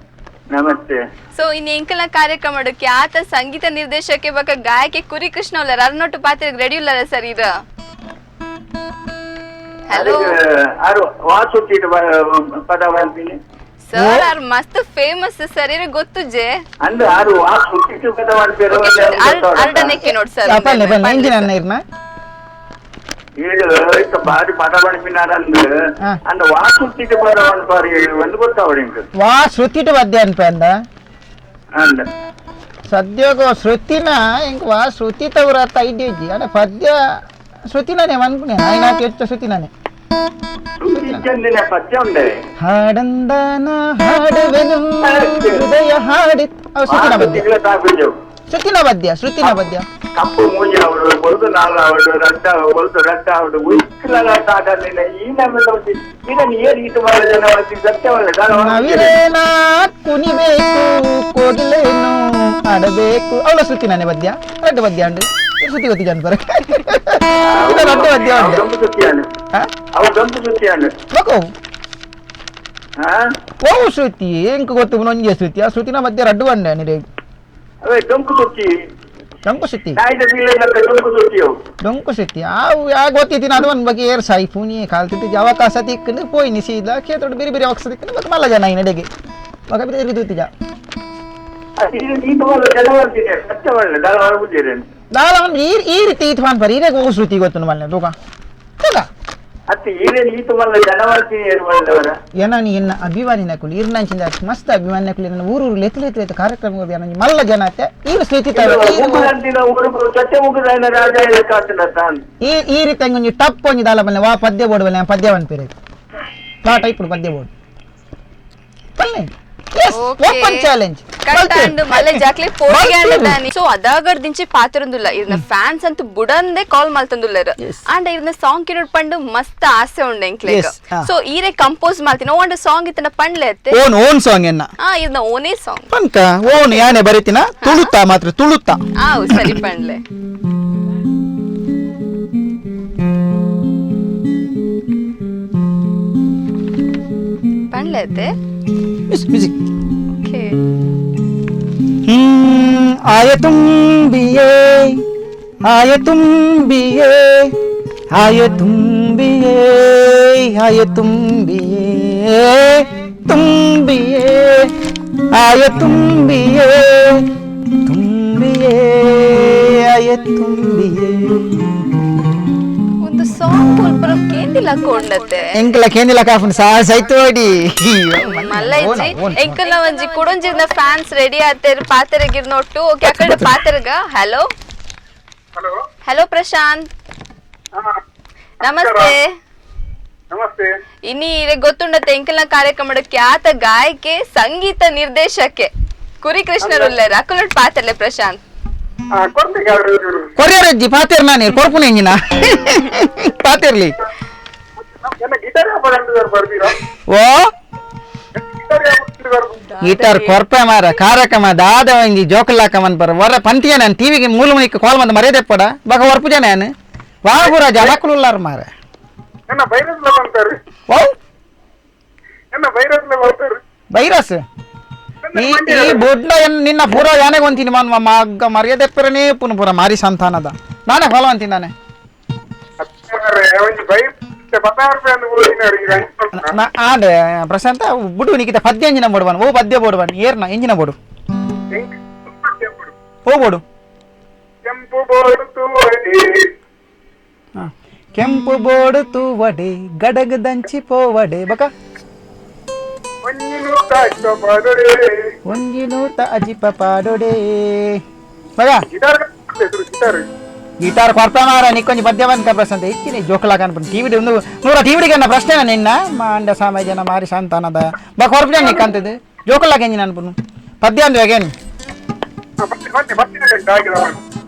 C: ನಮಸ್ತೆ
A: ಸೊ ಇನ್ನು ಎಂಕಲ್ನ ಕಾರ್ಯಕ್ರಮ ಖ್ಯಾತ ಸಂಗೀತ ನಿರ್ದೇಶಕ ಬಕ ಗಾಯಕಿ ಕುರಿ ಕೃಷ್ಣ ಉಲ್ಲರ ಅರ್ನೊಟ್ಟು ಪಾತ್ರ ರೆಡಿ ಉಲ್ಲರ ಸರ್ ಇದು ಹಲೋ
C: ಆರು ವಾಸುತ್ತಿಟ್ಟು ಪದ ಬರ್ತೀನಿ
A: ಸರ್ ಆರ್ ಮಸ್ತ್ ಫೇಮಸ್ ಸರ್ ಇರ ಗೊತ್ತುಜೆ
C: ಅಂದ್ರೆ ಆರು ವಾಸುತ್ತಿಟ್ಟು ಪದ ಮಾಡ್ತೀರೋ
A: ಅರ್ಡನೆಕ್ಕೆ ನೋಡ್ ಸರ್
B: ಬನ್ನಿ ಬನ್ನಿ ಎಂಜಿನ ಅನ್ನ ಇರ್ನ
C: ಇದು ಬಾರಿ ಪದ ಮಾಡ್ಪಿನಾರಂದು
B: ಹಾ.
C: ಅಂದ ವಾಸುತ್ತಿಟ್ಟು ಪದ ಮಾಡ್ಪಾರಿ ಒಂದು ಗೊತ್ತಾವಡಿ
B: ವಾ ಶ್ರುತಿಟ್ಟು ಪದ್ಯ ಅನ್ಪಂದ
C: ಅಂದ
B: ಸದ್ಯೋಗ ಶ್ರುತಿನ ಇಂಕ ವಾ ಶ್ರುತಿ ತವರ ಐಡಿಯಜ್ಜಿ ಅಲ್ಲ ಪದ್ಯ ಶ್ರುತಿನೇ ಅನ್ಪುಣೆ ನಾಯ್ನಾಟಿ ಹೆಚ್ಚು ಶ್ರುತಿನೇ
C: ಚಂದಿನ ಪದ್ಯ ಉಂಡೆ
B: ಹಾಡಂದನ ಹಾಡುವೆನು ಹೃದಯ ಹಾಡಿ ಅವು ಶ್ರುತಿನ ಪದ್ಯ ಶ್ರುತಿನ ಪದ್ಯ
C: ಕಪ್ಪು ಮೂಜಿ ಅವಡು ಬೊಲ್ದು ನಾಲ ಅವಡು ರಟ್ಟ ಬೊಲ್ದು ರಟ್ಟ ಅವಡು ಉಯ್ಕಲ ತಾಡಲಿನ ಈ ನಮ್ಮೆಲ್ಲ ಇದನ್ನು ಏನ್ ಇಟ್ಟು ಮಾಡೋ ಜನ ಸತ್ಯವಲ್ಲ
B: ನವಿರೇನ ಕುಣಿಬೇಕು ಕೋಗಿಲೇನು ಆಡಬೇಕು ಅವಳ ಶ್ರುತಿನೇ ಪದ್ಯ ರಡ್ಡು ಪದ್ಯ ಉಂಡು ಶ್ರುತಿ ಗೊತ್ತಿ ಜನ ಬರ ರಡ್ಡು ಪದ್ಯ ಉಂಟು
C: ಗಂಪು ಸುತ್ತಿಯಾನು ಅವು ಗಂಪು ಸುತ್ತಿಯಾನು
B: ಬಕೋ ಓ ಶ್ರುತಿ ಎಂಕ ಗೊತ್ತು ನೊಂಜೆ ಶ್ರುತಿ ಆ ಶ್ರುತಿನ ಮಧ್ಯೆ ರಡ್ಡು ಬಂಡೆ ನಿರೇ
C: ಅವೇ ಡೊಂಕು ಸುತ್ತಿ
B: ಡೊಂಕು ಶ್ರುತಿ
C: ನಾಯ್ದ ಬೀಳಕ್ಕೆ ಡೊಂಕು ಸುತ್ತಿಯವು
B: ಡೊಂಕು ಶ್ರುತಿ ಆವು ಯಾಗ ಗೊತ್ತಿದ್ದೀನಿ ಅದು ಒಂದು ಬಗ್ಗೆ ಏರ್ ಸಾಯಿ ಫೂನಿ ಕಾಲ್ತಿತ್ತು ಅವಕಾಶ ತಿಕ್ಕಂಡು ಪೋಯಿ ನಿಸೀದ ಕೇತೋಡು ಬೇರೆ ಬೇರೆ ಅವಕಾಶ ತಿಕ್ಕಂಡು ಮತ್ತೆ ಮಲ್ಲ ಜನ ಈ ನಡೆಗೆ ಮಗ ಬೇರೆ ಋತುತಿಜ
C: ಈ ತುಂಬ ಜನ ಬರ್ತೀನಿ ಸತ್ಯವಲ್ಲ ದಾಳ ಹೊರಬುದ್ದೀರಿ
B: ದಾಳ ಒಂದು ಈ ರೀತಿ ಈತ್ ಫಾನ್ ಪರ್ ಇರೇ ಹೋಗು ಶ್ರುತಿ ಗೊತ್ತು ಮಲ್ಲ ತೂಕ ತೂಕ
C: ಅತ್ತೆ ಈರೇನು ಈ ತುಂಬ ಜನ ಬರ್ತೀನಿ ಇರುವಲ್ಲವರ
B: ಏನ ನೀ ಎನ್ನ ಅಭಿಮಾನಿನ ಕುಲಿ ಇರ್ನಾಂಚಿಂದ ಮಸ್ತ್ ಅಭಿಮಾನಿನ ಕುಲಿ ನನ್ನ ಊರು ಲೆತ್ತು ಲೆತ್ತು ಲೆತ್ತು ಕಾರ್ಯಕ್ರಮ ಮಲ್ಲ ಜನ ಅತ್ತೆ ಈಗ ಶ್ರುತಿ
C: ಚಟ್ಟೆ ಮುಗಿದ ರಾಜ ಕಾತನ ತಾನು
B: ಈ ರೀತಿ ಒಂಜಿ ಟಪ್ ಒಂಜಿ ದಾಲ ಬಲ್ಲೆ ವಾ ಪದ್ಯ ಬೋರ್ಡ್ ಬಲ್ಲೆ ಪದ್ಯ ಅನ್ಪಿರಿ ಆ ಟೈಪ್ ಪದ್ಯ ಬೋರ್ಡ್ ಬಲ್ಲೆ ಓಪನ್ ಚಾಲೆಂಜ್
A: ಕಟ್ಟಾಂಡು ಮಲ್ಲೆ ಜಾಕ್ಲೆ ಪೋಟಿಗೆ ಅಂಡದಾನಿ ಸೊ ಅದಾಗರ್ ದಿಂಚಿ ಪಾತಿರಂದುಲ್ಲ ಇದನ್ನ ಫ್ಯಾನ್ಸ್ ಅಂತೂ ಬುಡಂದೆ ಕಾಲ್ ಮಲ್ತಂದುಲ್ಲರ ಅಂಡ್ ಇದನ್ನ ಸಾಂಗ್ ಕಿರೋಡ್ ಪಂಡು ಮಸ್ತ್ ಆಸೆ ಉಂಡೆ ಎಂಕ್ಲೆಗ್ ಸೊ ಈರೆ ಕಂಪೋಸ್ ಮಾಡ್ತೀನಿ ಓಂಡ ಸಾಂಗ್ ಇತ್ತನ ಪಂಡ್ಲೆ ಅತ್ತೆ
B: ಓನ್ ಸಾಂಗ್ ಎನ್ನ
A: ಇದನ್ನ ಓನೇ ಸಾಂಗ್
B: ಪಂಕ ಓನ್ ಯಾನೆ ಬರಿತಿನ ತುಳುತ್ತಾ ಮಾತ್ರ ತುಳುತ್ತಾ
A: ಸರಿ ಪಂಡ್ಲೆ ಪಂಡ್ಲೆ ಅತ್ತೆ
B: ಮ್ಯೂಸಿಕ್
A: ಓಕೆ
B: आए तुम भी ये आए तुम भी ये आए तुम भी ये आए तुम भी ये तुम भी ये आए तुम भी ये तुम भी ये आए तुम भी ये
A: ಒಂದು ಸಾಂಗ್ ಪುಲ್ಪುರ ಕೇಂದಿಲ್ಲ ಕೊಂಡತ್ತೆ
B: ಎಂಕಲ ಕೇಂದಿಲ್ಲ ಕಾಫನ್ ಸಾಯ್ತೋಡಿ
A: ಮಲ್ಲೈಜಿ ಎಂಕಲ್ನ ಒಂಜಿ ಕುಡೊಂಜಿನ ಫ್ಯಾನ್ಸ್ ರೆಡಿ ಆತೇರ್ ಪಾತೆರಗಿರ್ ನೋಟ್ಟು ಓಕೆ ಅಕಡೆ ಪಾತೆರಗ ಹಲೋ ಹಲೋ ಪ್ರಶಾಂತ್ ನಮಸ್ತೆ
C: ನಮಸ್ತೆ
A: ಇನ್ನಿ ಗೊತ್ತುಂಡತ್ತೆ ಎಂಕಲ್ನ ಕಾರ್ಯಕ್ರಮದ ಖ್ಯಾತ ಗಾಯಕಿ ಸಂಗೀತ ನಿರ್ದೇಶಕೆ ಕುರಿ ಕೃಷ್ಣರುಲ್ಲರ ಅಕಲೋಟ್ ಪಾತೆರ್ಲೆ ಪ್ರಶಾಂತ್
B: ಕೊರಿಯರಜ್ಜಿ ಪಾತೆರ್ ನಾನೇ ಕೊರ್ಪುನ ಎಂಜಿನ ಪಾತೆರ್ಲಿ ಓ ಗೀಟಾರ್ ಕೊರ್ಪೆ ಮಾರ ಕಾರ್ಯಕ್ರಮ ದಾದ ಒಂಜಿ ಜೋಕಲ್ಲಾಕಮನ್ ಬರ ವರ ಪಂತಿಯ ನಾನು ಟಿವಿಗೆ ಮೂಲ ಮುನಿಕ ಕಾಲ್ ಮಂದ ಮರ್ಯಾದೆಪ್ಪಡ ಬಗ ವರ್ಪು ಜನ ನಾನು ವಾಗುರ ಜನಕುಲ್ಲಾರ ಮಾರ ಓ ವೈರಸ್ ಈ ಬೊಡ್ಲ ನಿನ್ನ ಪೂರ ಯಾನೆ ಒಂತೀನಿ ಮಗ ಮರ್ಯಾದೆಪ್ಪರನೇ ಪುನಃ ಪೂರ ಮಾರಿ ಸಂತಾನದ ನಾನೇ ಫಾಲೋ ಅಂತೀನಿ ನಾನೇ ಆಡೆ ಪ್ರಶಾಂತ ಬುಡು ನಿಕ್ಕಿತ ಪದ್ಯ ಎಂಜಿನ ಬೋಡುವನು ಓ ಪದ್ಯ ಬೋಡುವನು ಏರ್ನ ಎಂಜಿನ ಬೋಡು ಓ ಬೋಡು ಕೆಂಪು ಬೋಡು ತೂವಡೆ ಗಡಗ ದಂಚಿ ಪೋವಡೆ ಬಕ ಒಂಜಿನೂತ ಅಜಿಪ ಪಾಡೋಡೆ ಮಗ గిటార్ కొడతామారా నీకు కొంచెం పద్యవానికి ప్రశ్న ఇచ్చి నీ జోకులా కనపడి టీవీ నువ్వు టీవీడికి అన్న ప్రశ్న నిన్న మా అండ సామాజన మారి సంతానద బా కొరపడా నీకు అంతది జోకులాగా ఎంజిన అనుకును పద్యాన్ని వేగాను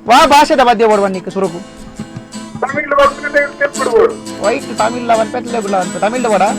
B: వా భాషದ పద్య ఓడవని నీకు సురుకు వైట్ తమిళ అవని పెట్టలేకుండా తమిళ కూడా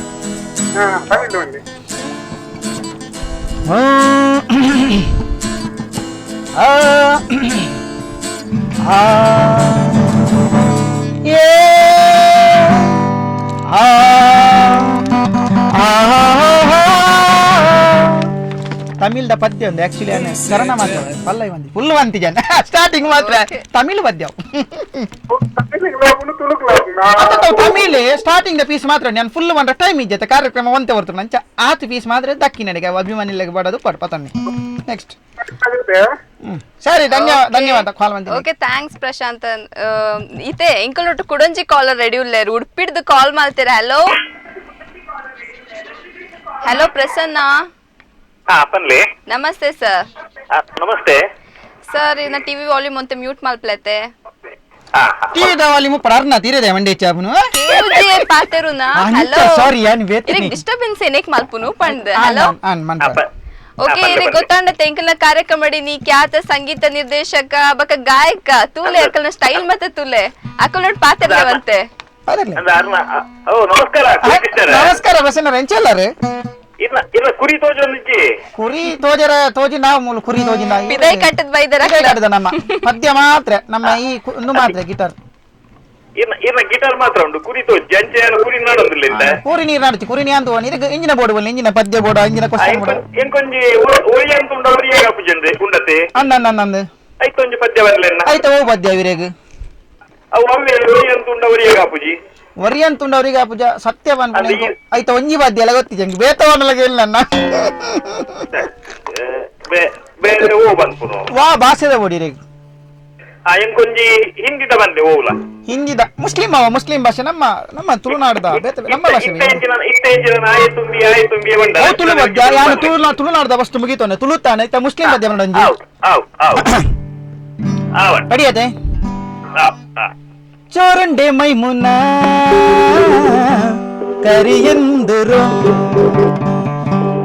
B: తమిళ పద్యం ఉంది యాక్చువల్లీ అని కరణ మాత్రం పల్లవి మంది ఫుల్ వంతి జన్ స్టార్టింగ్ మాత్రం తమిళ పద్యం ತಮಿಳ್ ಸ್ಟಾರ್ಟಿಂಗ್ ಪೀಸ್ ಮಾತ್ರ ನಾನು ಫುಲ್ ಒಂದ ಟೈಮ್ ಇಜ್ಜತೆ ಕಾರ್ಯಕ್ರಮ ಒಂತೆ ಬರ್ತದೆ ಅಂಚ ಆತು ಪೀಸ್ ಮಾತ್ರ ದಕ್ಕಿ ನನಗೆ ಅಭಿಮಾನಿಗಳಿಗೆ ಬಡೋದು ಪಡ್ಪತನ್ನಿ ನೆಕ್ಸ್ಟ್ ಸರಿ ಧನ್ಯವಾದ ಕಾಲ್ ಬಂದಿ
A: ಓಕೆ ಥ್ಯಾಂಕ್ಸ್ ಪ್ರಶಾಂತ್ ಇತೆ ಎಂಕಲ್ನೊಟ್ಟು ಕುಡಂಜಿ ಕಾಲರ್ ರೆಡಿ ಉಲ್ಲೇರು ಉಡುಪಿಡ್ದು ಕಾಲ್ ಮಾಡ್ತೀರಾ ಹಲೋ ಹಲೋ ಪ್ರಸನ್ನ
C: ಪನ್ಲೆ
A: ನಮಸ್ತೆ ಸರ್
C: ನಮಸ್ತೆ
A: ಸರ್ ಇನ್ನ ಟಿವಿ ವಾಲ್ಯೂಮ್ ಒಂತೆ ಮ್ಯೂಟ್ ಮಲ್ಪ್ಲೇತೆ
B: ಟಿವಿ ವಾಲ್ಯೂಮ್ ಪಡರ್ನ ತೀರದೆ ಮಂಡೆ ಚಾಪುನು
A: ಕೇಳುಜಿ ಪಾತೆರುನಾ ಹಲೋ
B: ಸಾರಿ ಯಾನ್ ವೇತಿ
A: ಇರಿಗೆ ಡಿಸ್ಟರ್ಬೆನ್ಸ್ ಏನೇಕ್ ಮಲ್ಪುನು ಪಂಡ್ ಹಲೋ ಓಕೆ ಇರಿಗೆ ಗೊತ್ತಾಂಡತೆ ಎಂಕಲ್ನ ಕಾರ್ಯಕ್ರಮ ನೀ ಖ್ಯಾತ ಸಂಗೀತ ನಿರ್ದೇಶಕ ಬಕ ಗಾಯಕ ತೂಲೆ ಅಕಲ್ನ ಸ್ಟೈಲ್ ಮತ್ತೆ ತೂಲೆ ಅಕಲ್ ನೋಡ್ ಪಾತೆರ್ಲೇವಂತೆ
B: ನಮಸ್ಕಾರ ಪ್ರಸನ್ನ ಎಂಚಲ್ಲಾರೆ
C: ಕುರಿ ತೋಜಿ
B: ಕುರಿ ತೋಜಿ ನಾವು ಮೂಲ ಕುರಿ ತೋಜಿ
A: ಬಿದೈ ಕಟ್ಟದ ಬೈದರ
B: ಕಟ್ಟದ ನಮ್ಮ ಪದ್ಯ ಮಾತ್ರ ನಮ್ಮ ಈ ಒಂದು ಮಾತ್ರ ಗಿಟಾರ್
C: ಗಿಟಾರ್ ಮಾತ್ರ ಉಂಟು ಕುರಿ ತೋಜಿ ಅಂಚೆ ಕುರಿ ನಾಡೋದಿಲ್ಲ
B: ಕುರಿ ನೀರು ನಾಡ್ತಿ ಕುರಿ ನೀ ಅಂತ ಇಂಜಿನ ಬೋರ್ಡ್ ಬಲ್ಲ ಇಂಜಿನ ಪದ್ಯ ಬೋರ್ಡ್ ಇಂಜಿನ ಕ್ವಶನ್ ಬೋರ್ಡ್
C: ಎಂಕೊಂಜಿ ಒಳಿ ಅಂತ ಉಂಡವ್ರಿ ಹೇಗಾಪುಜಂದೆ ಉಂಡತೆ
B: ಅಂದ
C: ಐತೊಂಜಿ ಪದ್ಯ ಬರ್ಲೆನ್ನ
B: ಆಯ್ತ ಓ ಪದ್ಯ ವಿರೇಗ
C: ಅವು ಅವೇ ಒಳಿ ಅಂತ ಉಂಡವ್ರಿ ಹೇಗಾಪುಜಿ
B: ವರಿ ಅಂತುಂಡವ್ರಿಗೆ ಅಪುಜ ಸತ್ಯವನ್ ಆಯ್ತ ಒಂಜಿ ಬಾದ್ಯ ಎಲ್ಲ ಗೊತ್ತಿದೆ ನಂಗೆ ಬೇತವನ್ನಲ್ಲ ಇಲ್ಲ
C: ಬೇರೆ ಓ ಬಂದ್ಪುನು
B: ವಾ ಭಾಷೆದ ಓಡಿರೇಗ
C: ಎಂಕೊಂಜಿ ಹಿಂದಿದ ಬಂದೆ ಓಲ
B: ಹಿಂದಿದ ಮುಸ್ಲಿಂ ಭಾಷೆ ನಮ್ಮ ತುಳುನಾಡದ ನಮ್ಮ ಭಾಷೆ
C: ಇತ್ತೀಚಿನ ಆಯತುಂಬಿ ಬಂದ
B: ತುಳು ಬದ್ಯ ಯಾನು ತುಳುನಾಡದ ಫಸ್ಟ್ ಮುಗಿತೋನೆ ತುಳುತ್ತಾನೆ ಆಯ್ತಾ ಮುಸ್ಲಿಂ ಬದ್ಯ ಬಂದಂಜಿ ಅಡಿಯದೆ ಚೋರಂಡೆ ಮೈಮುನ ಕರಿಯಂದುರು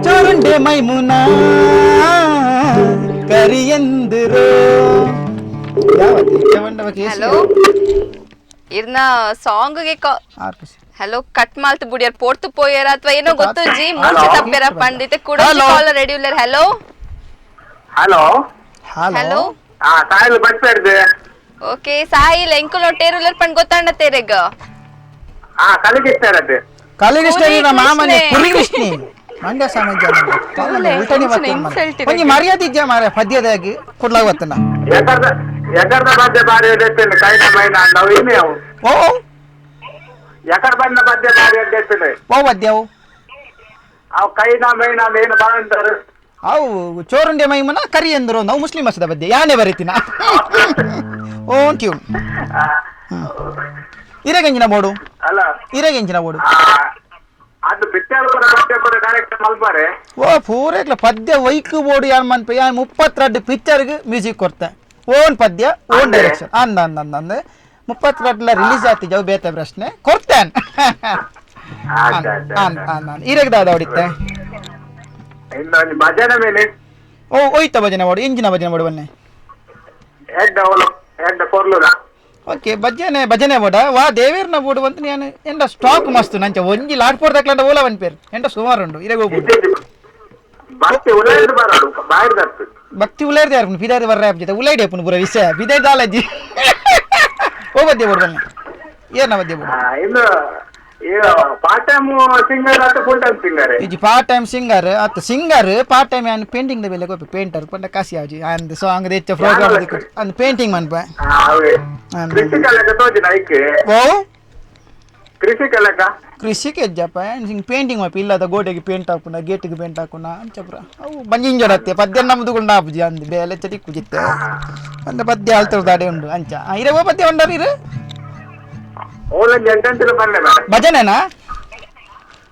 B: ಚೋರಂಡೆ ಮೈಮುನ ಕರಿಯಂದುರು
A: ಹಲೋ ಇರ್ನ ಸಾಂಗ್ ಗೆ ಹಲೋ ಕಟ್ ಮಾಲ್ತು ಬುಡಿಯರ್ ಪೋರ್ತು ಪೋಯರ ಅಥವಾ ಏನೋ ಗೊತ್ತು ಜಿ ಮೂರ್ಛೆ ತಪ್ಪೇರ ಪಂಡಿತೆ ಕೂಡ ಕಾಲ್ ರೆಡಿ ಉಲ್ಲರ್ ಹಲೋ
C: ಹಲೋ
A: ಹಲೋ
C: ಸಾಯಿಲ್ ಬಟ್ಪೇರ್ದೆ
A: ಓಕೆ ಸಾಯಿಲ್ ಎಂಕುಲ್ ಟೇರುಲರ್ ಪಂಡ್ ಗೊತ್ತಾಂಡ ತೇರೆಗ
C: ಕಲಿಗಿಸ್ತಾರದು
B: ಕಲಿಗಿಸ್ತಾರಿ ನಮ್ಮ ಮಾಮನೆ ಕುರಿಗಿಸ್ನಿ ಮಂಡ್ಯ ಸಮಾಜ ಉಲ್ಟನಿ ಒಂಜಿ ಮರ್ಯಾದೆ ಇದ್ಯಾ ಮಾರ ಪದ್ಯದಾಗಿ ಕೊಡ್ಲಾಗತ್ತನ
C: ಎಕರ್ದ ಪದ್ಯ ಬಾರಿ ಎದ್ದೇನೆ ಕೈನ ಮೈನ ನಾವು ಇನ್ನೇ ಅವು
B: ಓ
C: ಎಕರ್ ಬಂದ ಪದ್ಯ ಬಾರಿ ಎದ್ದೇನೆ
B: ಓ ಪದ್ಯವು
C: ಅವು ಕೈನ ಮೈನ ಏನು ಬಾಂತಾರೆ
B: ಅವು ಚೋರುಂಡೆ ಮೈಮನ ಕರಿ ಅಂದ್ರು ನಾವು ಮುಸ್ಲಿಂ ಭಾಷೆದ ಪದ್ಯ ಯಾನೇ ಬರೀತಿನ ಓನ್ ಟ್ಯೂನ್ ಇರಗೆಂಜಿನ ಬೋಡು
C: ಅಲ್ಲ
B: ಇರಗೆಂಜಿನ ಬೋಡು
C: ಅದು ಬಿಟ್ಟಲು ಕೂಡ ಪದ್ಯ ಕೂಡ ಡೈರೆಕ್ಟ್ ಮಲ್ಪಾರೆ
B: ಓ ಪೂರೇಕ್ಲ ಪದ್ಯ ವೈಕು ಬೋಡು ಯಾನ್ ಮನ್ಪ ಯಾನ್ 32 ಪಿಕ್ಚರ್ಗೆ ಮ್ಯೂಸಿಕ್ ಕೊಡ್ತೆ ಓನ್ ಪದ್ಯ ಓನ್ ಡೈರೆಕ್ಷನ್ ಅಂದ 32 ರಿಲೀಸ್ ಆತಿ ಜಾವ್ ಬೇತೆ ಪ್ರಶ್ನೆ ಕೊಡ್ತೇನ್ ಇರಗದಾದ ಹೊಡಿತೆ
C: ಇನ್ನೊಂದು ಭಜನೆ ಮೇಲೆ
B: ಓ ಹೋಯ್ತ ಭಜನೆ ಮಾಡು ಇಂಜಿನ ಭಜನೆ ಮಾಡು ಬನ್ನಿ
C: ಎಡ್ಡ ಕೊರ್ಲುದ
B: ಓಕೆ ಭಜನೆ ಬೋಡ ವಾ ದೇವೇರ್ನ ಬೋಡು ಅಂತ ನಾನು ಎಂಡ ಸ್ಟಾಕ್ ಮಸ್ತ್ ನಂಚ ಒಂಜಿ ಲಾಟ್ ಪೋರ್ದಕ್ಲಂಡ ಓಲ ಒನ್ ಪೇರ್ ಎಂಡ ಸುಮಾರು ಉಂಡು ಇರಗ ಹೋಗ್ಬೋದು
C: ಭಕ್ತಿ ಉಲೈಡ್ ಬರೋದು ಬಾಯಿರ್ ದರ್ತು
B: ಭಕ್ತಿ ಉಲೈರ್ದೆ ಯಾರು ಬಿದಾದ ಬರ್ರ ಜೊತೆ ಉಲೈಡ್ ಅಪ್ಪನ ಪೂರ ವಿಷಯ ಬಿದಾಯ ದಾಲಜ್ಜಿ ಓ ಬದ್ದೆ ಬೋಡು ಬನ್ನಿ ಏನ ಬದ್ದೆ ಬೋಡು
C: ಇನ್ನು ಪಾರ್ಟ್ ಟೈಮ್ ಸಿಂಗರ್ ಅಥವಾ ಫುಲ್ ಟೈಮ್ ಸಿಂಗರ್
B: ಇಜಿ ಪಾರ್ಟ್ ಟೈಮ್ ಸಿಂಗರ್ ಅತ್ತ ಸಿಂಗರ್ ಪಾರ್ಟ್ ಟೈಮ್ ಯಾನ್ ಪೇಂಟಿಂಗ್ ದ ಬೆಲೆ ಕೋಪಿ ಪೇಂಟರ್ ಪಂಡ ಕಾಸಿ ಆಜಿ ಅಂದ್ ಸಾಂಗ್ ದ ಎಚ್ಚ ಪ್ರೋಗ್ರಾಮ್ ದ ಅಂದ್ ಪೇಂಟಿಂಗ್ ಮನ್ಪ
C: ಕೃಷಿ ಕಲೆಕ ತೋಜಿನ ಐಕೆ
B: ಓ
C: ಕೃಷಿ ಕಲೆಕ
B: ಕೃಷಿ ಕೆಜ್ಜಪ್ಪ ಸಿಂಗ್ ಪೇಂಟಿಂಗ್ ಮಪ್ಪ ಇಲ್ಲದ ಗೋಡೆಗೆ ಪೇಂಟ್ ಹಾಕುನ ಗೇಟಿಗೆ ಪೇಂಟ್ ಹಾಕುನ ಅಂಚಪ್ರ ಅವು ಬಂಜಿಂಜಡತ್ತೆ ಪದ್ಯ ನಮ್ದು ಗುಂಡ ಆಪುಜಿ ಅಂದ್ ಬೇಲೆ ಚಟಿ ಕುಜಿತ್ತೆ ಅಂದ ಪದ್ಯ ಆಲ್ತರ್ ದಾಡೆ ಉಂಡು ಅಂಚ ಇರವ ಪದ್ಯ ಉಂಡಾರ ಇರು
C: ಓಲಂಜಿ ಎಂಟೆಂಟಿನ ಬನ್ನೆ
B: ಭಜನೆನಾ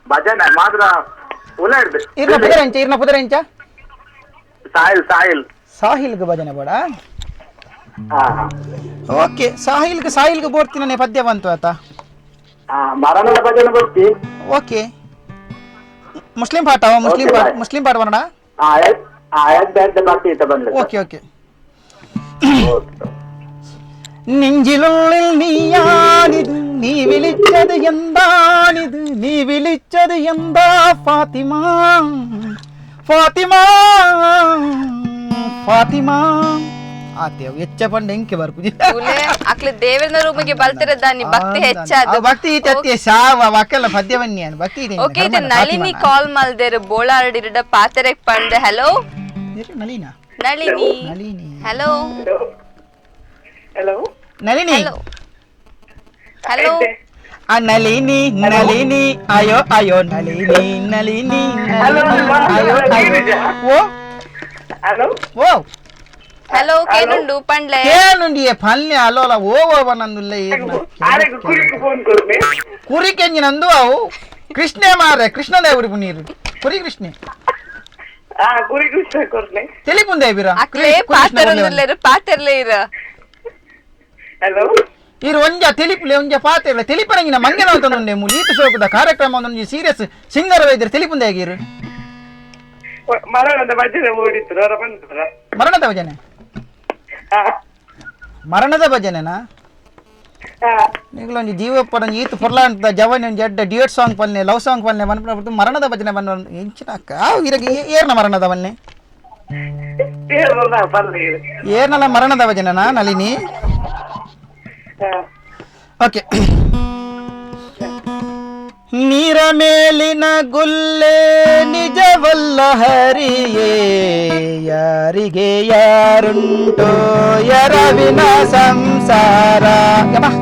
C: ಭಜನೆ ಮಾತ್ರ ಉಲೈಡ್
B: ಇರ್ನ ಪುದರೆಂಚ
C: ಸಾಹಿಲ್
B: ಸಾಹಿಲ್ಗೆ ಭಜನೆ ಬೇಡ ಓಕೆ ಸಾಹಿಲ್ಗೆ ಬೋರ್ತಿನ ಪದ್ಯ ಬಂತು ಆತ
C: ಮರಣದ ಭಜನೆ ಬರ್ತಿ
B: ಓಕೆ ಮುಸ್ಲಿಂ ಪಾಠ ಮುಸ್ಲಿಂ ಪಾಠ ಬರೋಣ
C: ഭക്തി ಬಂದ
B: ഓക്കെ ഓക്കെ നെഞ്ചിലുള്ളിൽ നീയാണിത് നീ വിളിച്ചത് എന്താണിത് നീ വിളിച്ചത് എന്താ ഫാത്തിമ ഫാത്തിമ ಫಾತಿಮ ಆತೇವ್ ಹೆಚ್ಚ ಪಂಡ ಎಂಕೆ ಬರ್ಪುಜಿ
A: ಅಕ್ಲೆ ದೇವೇಂದ್ರ ರೂಮಿಗೆ ಬಲ್ತಿರದ ನೀ ಭಕ್ತಿ ಹೆಚ್ಚಾದ
B: ಭಕ್ತಿ ಇತ್ತೆ ಸಾವ ವಾಕಲ್ಲ ಪದ್ಯವನ್ನಿ ಅನ್ ಭಕ್ತಿ ಇದೆ
A: ಓಕೆ ಇದು ನಳಿನಿ ಕಾಲ್ ಮಲ್ದೇರು ಬೋಳಾರ್ಡಿರಡ ಪಾತೆರೆಕ್ ಪಂಡೆ hello
B: Nalina
A: Nalini hello
C: hello
B: Nalini
A: hello
B: ಆ ನಳಿನಿ ನಳಿನಿ ಅಯ್ಯೋ ಅಯ್ಯೋ ನಳಿನಿ ನಳಿನಿ ಅಯ್ಯೋ ಅಯ್ಯೋ ಓ
C: ಹಲೋ
B: ಓ
A: ಹಲೋ ಕೇನುಂಡು ಪಂಡ್ಲೆ
B: ಕೇನುಂಡಿ ಪಲ್ಲೆ ಅಲೋಲ ಓ ಓ ಬನಂದುಲ್ಲ ಕುರಿ ಕೆಂಜಿ ನಂದು ಅವು ಕೃಷ್ಣೆ ಮಾರೆ ಕೃಷ್ಣದೇವರಿ ಪುನೀರು ಕುರಿ ಕೃಷ್ಣೆ
C: ಕುರಿ ಕೃಷ್ಣ ಕೊರ್ಲೆ
B: ತಿಳಿಪುಂದೆ ಬಿರ
A: ಅಕ್ಲೆ ಪಾತೆರೊಂದುಲ್ಲೆರು ಪಾತೆರ್ಲೆ ಇರ
C: ಹಲೋ
B: ಇರು ಒಂಜ ತಿಳಿಪುಲೆ ಒಂಜ ಪಾತೆರ್ಲೆ ತಿಳಿಪರಂಗಿನ ಮಂಗೆನ ಅಂತಂದುಂಡೆ ಮುಲೀತ ಸೋಕುದ ಕಾರ್ಯಕ್ರಮ ಒಂದೊಂದು ಸೀರಿಯಸ್ ಸಿಂಗರ್ ವೈದ್ಯರು ತಿಳಿಪುಂದೆ ಆಗಿರು
C: ಮರಣದ ಭಜನೆ ಓಡಿದ್ರು ಅವರ ಬಂದ್ರ
B: ಮರಣದ ಭಜನೆ ಮರಣದ ಭಜನೆನಾ ನಿಗಳೊಂದು ಜೀವಪ್ಪನ ಈತು ಪೊರ್ಲಾಂತ ಜವನಿ ಒಂದು ಜಡ್ಡ ಡ್ಯೂಯೆಟ್ ಸಾಂಗ್ ಪಲ್ಲೆ ಲವ್ ಸಾಂಗ್ ಪಲ್ಲೆ ಬಂದ್ಬಿಟ್ಟು ಮರಣದ ಭಜನೆ ಬಂದ ಎಂಚಿನ ಇರಗೆ ಏರ್ನ ಮರಣದ ಬಲ್ಲೆ ಏರ್ನಲ್ಲ ಮರಣದ ಭಜನೆನಾ ನಳಿನಿ ಓಕೆ ನೀರ ಮೇಲಿನ ಗುಲ್ಲೆ ನಿಜವಲ್ಲ ಹರಿಯೇ ಯಾರಿಗೆ ಯಾರುಂಟೋ ಎರವಿನ ಸಂಸಾರ